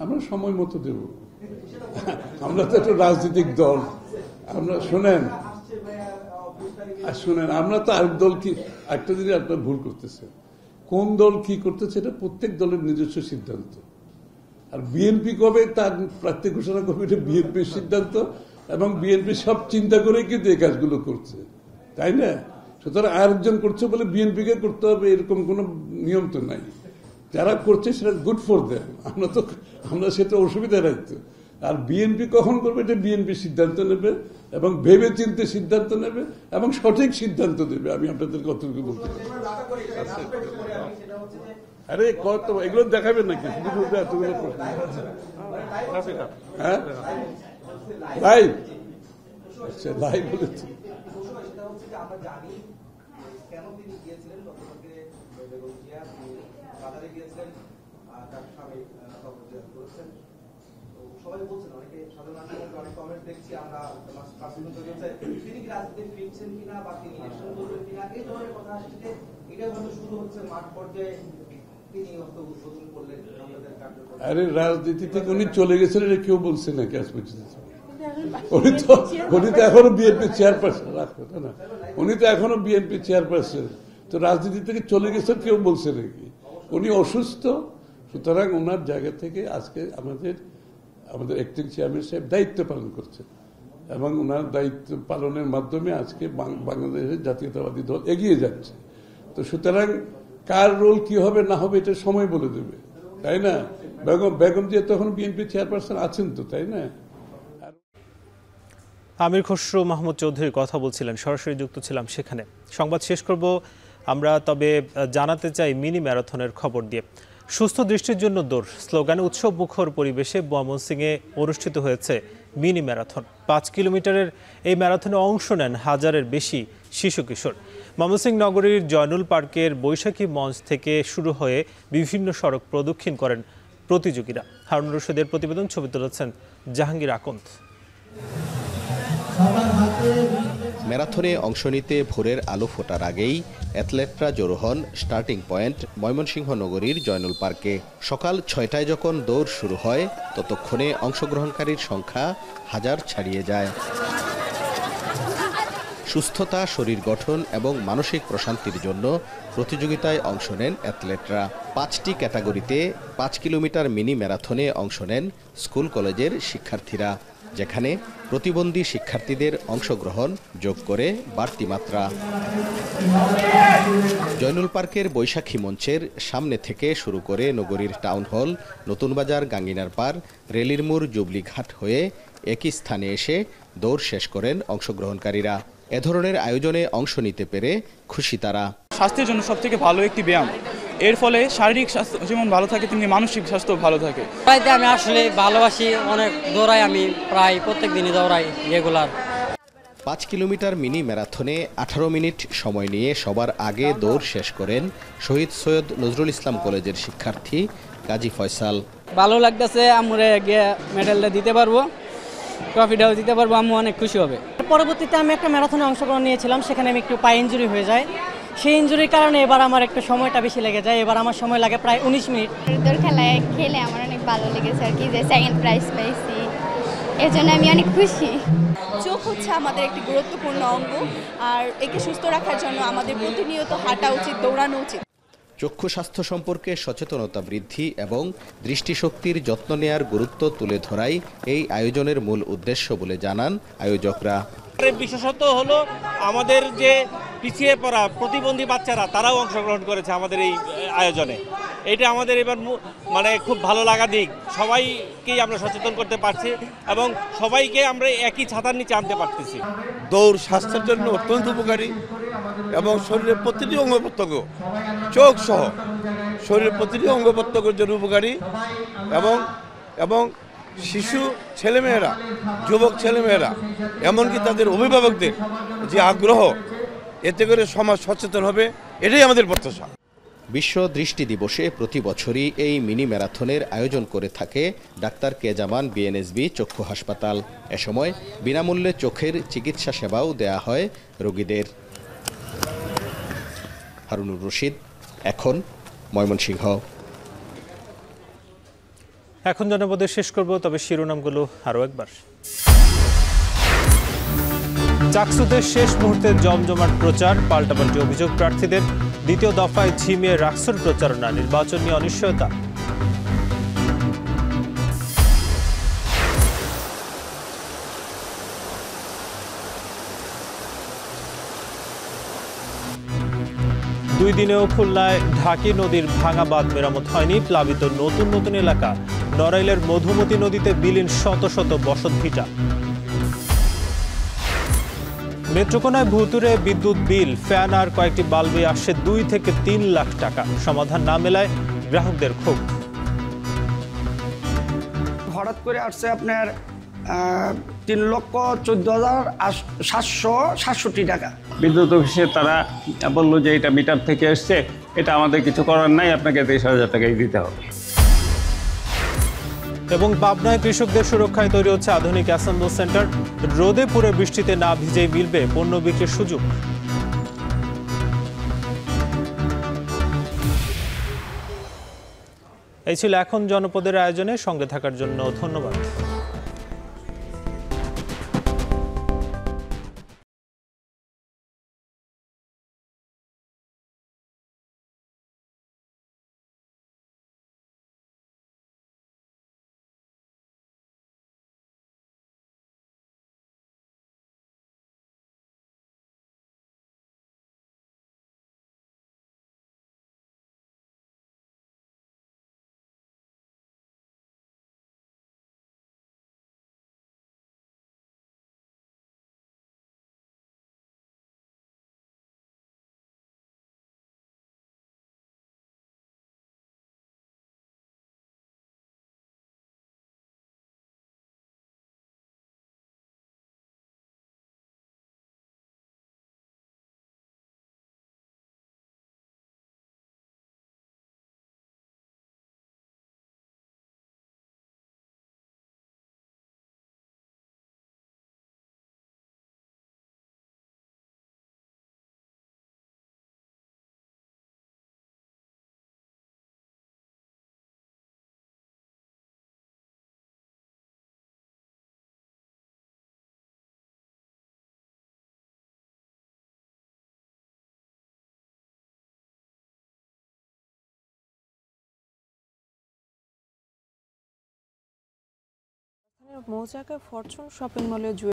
আমরা সময় মতো দেব, আমরা তো একটা রাজনৈতিক দল। আমরা শুনেন আমরা তো আর দল কি একটা দিনে আপনার ভুল করতেছে, কোন দল কি করতেছে এটা প্রত্যেক দলের নিজস্ব সিদ্ধান্ত। আর বিএনপি কবে তার প্রার্থী ঘোষণা করবে এটা বিএনপির সিদ্ধান্ত, এবং বিএনপি সব চিন্তা করে কিন্তু এই কাজগুলো করছে, তাই না? সুতরাং আরেকজন করছে বলে বিএনপিকে করতে হবে এরকম কোন নিয়ম তো নাই। যারা করছে সেটা গুড ফর দেম, আমরা সেটা অসুবিধা রাখতো। আর বিএনপি কখন করবে এটা বিএনপি সিদ্ধান্ত নেবে এবং ভেবে চিন্তে সিদ্ধান্ত নেবে এবং সঠিক সিদ্ধান্ত দেবে। আমি আপনাদের কতটুকু বলতে পারি। আরে কত এগুলো দেখাবেন নাকি? এতগুলো প্রশ্ন, হ্যাঁ লাইভ, আচ্ছা লাইভ বলেছি। আরে রাজনীতি থেকে উনি চলে গেছেন এটা কেউ বলছে নাকি আজ পর্যন্ত? উনি তো এখনো বিএনপি চেয়ারপারসন, না উনি তো এখনো বিএনপি চেয়ারপারসন, তো রাজনীতি থেকে চলে গেছেন কেউ বলছে নাকি? উনি অসুস্থ, সুতরাং ওনার জায়গা থেকে আজকে আমাদের অ্যাক্টিং চেয়ারম্যান সাহেব দায়িত্ব পালন করছেন এবং ওনার দায়িত্ব পালনের মাধ্যমে আজকে বাংলাদেশের জাতীয়তাবাদী দল এগিয়ে যাচ্ছে। তো সুতরাং কার রোল কি হবে না হবে এটা সময় বলে দেবে, তাই না? বেগম যে তখন বিএনপি চেয়ারপারসন আছেন তো, তাই না? আমির খসরু মাহমুদ চৌধুরী কথা বলছিলেন, সরাসরি যুক্ত ছিলাম সেখানে। সংবাদ শেষ করব আমরা, তবে জানাতে চাই মিনি ম্যারাথনের খবর দিয়ে। সুস্থ দৃষ্টির জন্য দৌড় স্লোগানে উৎসব মুখর পরিবেশে ময়মনসিংহে অনুষ্ঠিত হয়েছে মিনি ম্যারাথন। 5 কিলোমিটারের এই ম্যারাথনে অংশ নেন হাজারের বেশি শিশু কিশোর। ময়মনসিংহ নগরীর জয়নুল পার্কের বৈশাখী মঞ্চ থেকে শুরু হয়ে বিভিন্ন সড়ক প্রদক্ষিণ করেন প্রতিযোগীরা। হারুন রশিদের প্রতিবেদন, ছবি তুলেছেন জাহাঙ্গীর আকন্দ। ম্যারাথনে অংশ নিতে ভোরের আলো ফোটার আগেই অ্যাথলেটরা জড়ো হন স্টার্টিং পয়েন্ট ময়মনসিংহ নগরীর জয়নুল পার্কে। সকাল 6টায় যখন দৌড় শুরু হয় ততক্ষণে অংশগ্রহণকারীর সংখ্যা হাজার ছাড়িয়ে যায়। সুস্থতা, শরীর গঠন এবং মানসিক প্রশান্তির জন্য প্রতিযোগিতায় অংশ নেন অ্যাথলেটরা। 5টি ক্যাটাগরিতে 5 কিলোমিটার মিনি ম্যারাথনে অংশ নেন স্কুল কলেজের শিক্ষার্থীরা, যেখানে প্রতিবন্ধী শিক্ষার্থীদের অংশগ্রহণ যোগ করে বাড়তি মাত্রা। জয়নুল পার্কের বৈশাখী মঞ্চের সামনে থেকে শুরু করে নগরীর টাউন হল, নতুন বাজার, গাঙ্গিনার পার, রেলির মোড়, জুবলিঘাট হয়ে একই স্থানে এসে দৌড় শেষ করেন অংশগ্রহণকারীরা। এ ধরনের আয়োজনে অংশ নিতে পেরে খুশি তারা। স্বাস্থ্যের জন্য সবথেকে ভালো একটি ব্যায়াম, এর ফলে শারীরিক স্বাস্থ্য যেমন ভালো থাকে তেমনি মানসিক স্বাস্থ্য ভালো থাকে। আমি আসলে ভালোবাসি, অনেক দৌড়াই, আমি প্রায় প্রত্যেক দিনই দৌড়াই রেগুলার। 5 কিলোমিটার মিনি ম্যারাথনে 18 মিনিট সময় নিয়ে সবার আগে দৌড় শেষ করেন শহীদ সৈয়দ নজরুল ইসলাম কলেজের শিক্ষার্থী গাজী ফয়সাল। ভালো লাগতেছে, আমরা গিয়ে মেডেলটা দিতে পারবো, ট্রফিটাও দিতে পারবো, আম্মু অনেক খুশি হবে। পরবর্তীতে আমি একটা ম্যারাথনে অংশগ্রহণ নিয়েছিলাম, সেখানে আমি একটু পায়ে ইনজুরি হয়ে যায়। সেই ইনজুরির কারণে এবার আমার একটু সময়টা বেশি লেগে যায়। এবার আমার সময় লাগে প্রায় 19 মিনিট। দৌড় খেলায় খেলে আমার অনেক ভালো লেগেছে আর কি, যে সেকেন্ড প্রাইজ পেয়েছি, এর জন্য আমি অনেক খুশি। চোখ হচ্ছে আমাদের একটি গুরুত্বপূর্ণ অঙ্গ, আর একে সুস্থ রাখার জন্য আমাদের প্রতিনিয়ত হাঁটা উচিত, দৌড়ানো উচিত। চক্ষু স্বাস্থ্য সম্পর্কে সচেতনতা বৃদ্ধি এবং দৃষ্টিশক্তির যত্ন নেয়ার গুরুত্ব তুলে ধরাই এই আয়োজনের মূল উদ্দেশ্য বলে জানান আয়োজকরা। বিশেষত হলো আমাদের যে পিছিয়ে পড়া প্রতিবন্ধী বাচ্চারা, তারাও অংশগ্রহণ করেছে আমাদের এই আয়োজনে। এটা আমাদের এবার মানে খুব ভালো লাগা দিক, সবাইকেই আমরা সচেতন করতে পারছি এবং সবাইকে আমরা একই ছাতার নিচে আনতে পারতেছি। দৌড় স্বাস্থ্যের জন্য অত্যন্ত উপকারী এবং শরীরের প্রতিটি অঙ্গ প্রত্যঙ্গ, চোখ সহ শরীরের প্রতিটি অঙ্গ প্রত্যঙ্গের জন্য উপকারী এবং শিশু ছেলেমেয়েরা, যুবক ছেলেমেয়েরা, এমনকি তাদের অভিভাবকদের যে আগ্রহ, এতে করে সমাজ সচেতন হবে, এটাই আমাদের প্রত্যাশা। বিশ্ব দৃষ্টি দিবসে প্রতি বছরই এই মিনি ম্যারাথনের আয়োজন করে থাকে ডাক্তার কেজামান বিএনএসবি চক্ষু হাসপাতাল। এ সময় বিনামূল্যে চোখের চিকিৎসা সেবাও দেয়া হয় রোগীদের। হারুনুর রশিদ, এখন ময়মনসিংহ। এখন জনপদে শেষ করব, তবে শিরোনামগুলো আরও একবার। চাকসুতে শেষ মুহূর্তে জমজমাট প্রচার, পাল্টাপাল্টি অভিযোগ প্রার্থীদের। দ্বিতীয় দফায় ঝিমিয়ে রাকসুর প্রচারণা, নির্বাচন নিয়ে অনিশ্চয়তা। দুই দিনেও খুলনায় ঢাকি নদীর ভাঙা বাঁধ মেরামত হয়নি, প্লাবিত নতুন নতুন এলাকা। নড়াইলের মধুমতি নদীতে বিলীন শত শত বসতভিটা। নেত্রকোনায় ভুতুরে বিদ্যুৎ বিল, ফ্যান আর কয়েকটি বাল্বে আসছে 2 থেকে 3 লাখ টাকা। সমাধান না মেলায় গ্রাহকদের ক্ষোভ। হঠাৎ করে আসছে আপনার 3,14,767 টাকা। বিদ্যুৎ অফিসে তারা বললো যে এটা মিটার থেকে এসছে, এটা আমাদের কিছু করার নাই, আপনাকে 23,000 টাকাই দিতে হবে। এবং পাবনায় কৃষকদের সুরক্ষায় তৈরি হচ্ছে আধুনিক অ্যাসেম্বল সেন্টার। রোদে পুরো বৃষ্টিতে না ভিজেই মিলবে পণ্য বিক্রির সুযোগ। এই ছিল এখন জনপদের আয়োজনে। সঙ্গে থাকার জন্য ধন্যবাদ। মৌচাকের ফরচুন শপিং মলে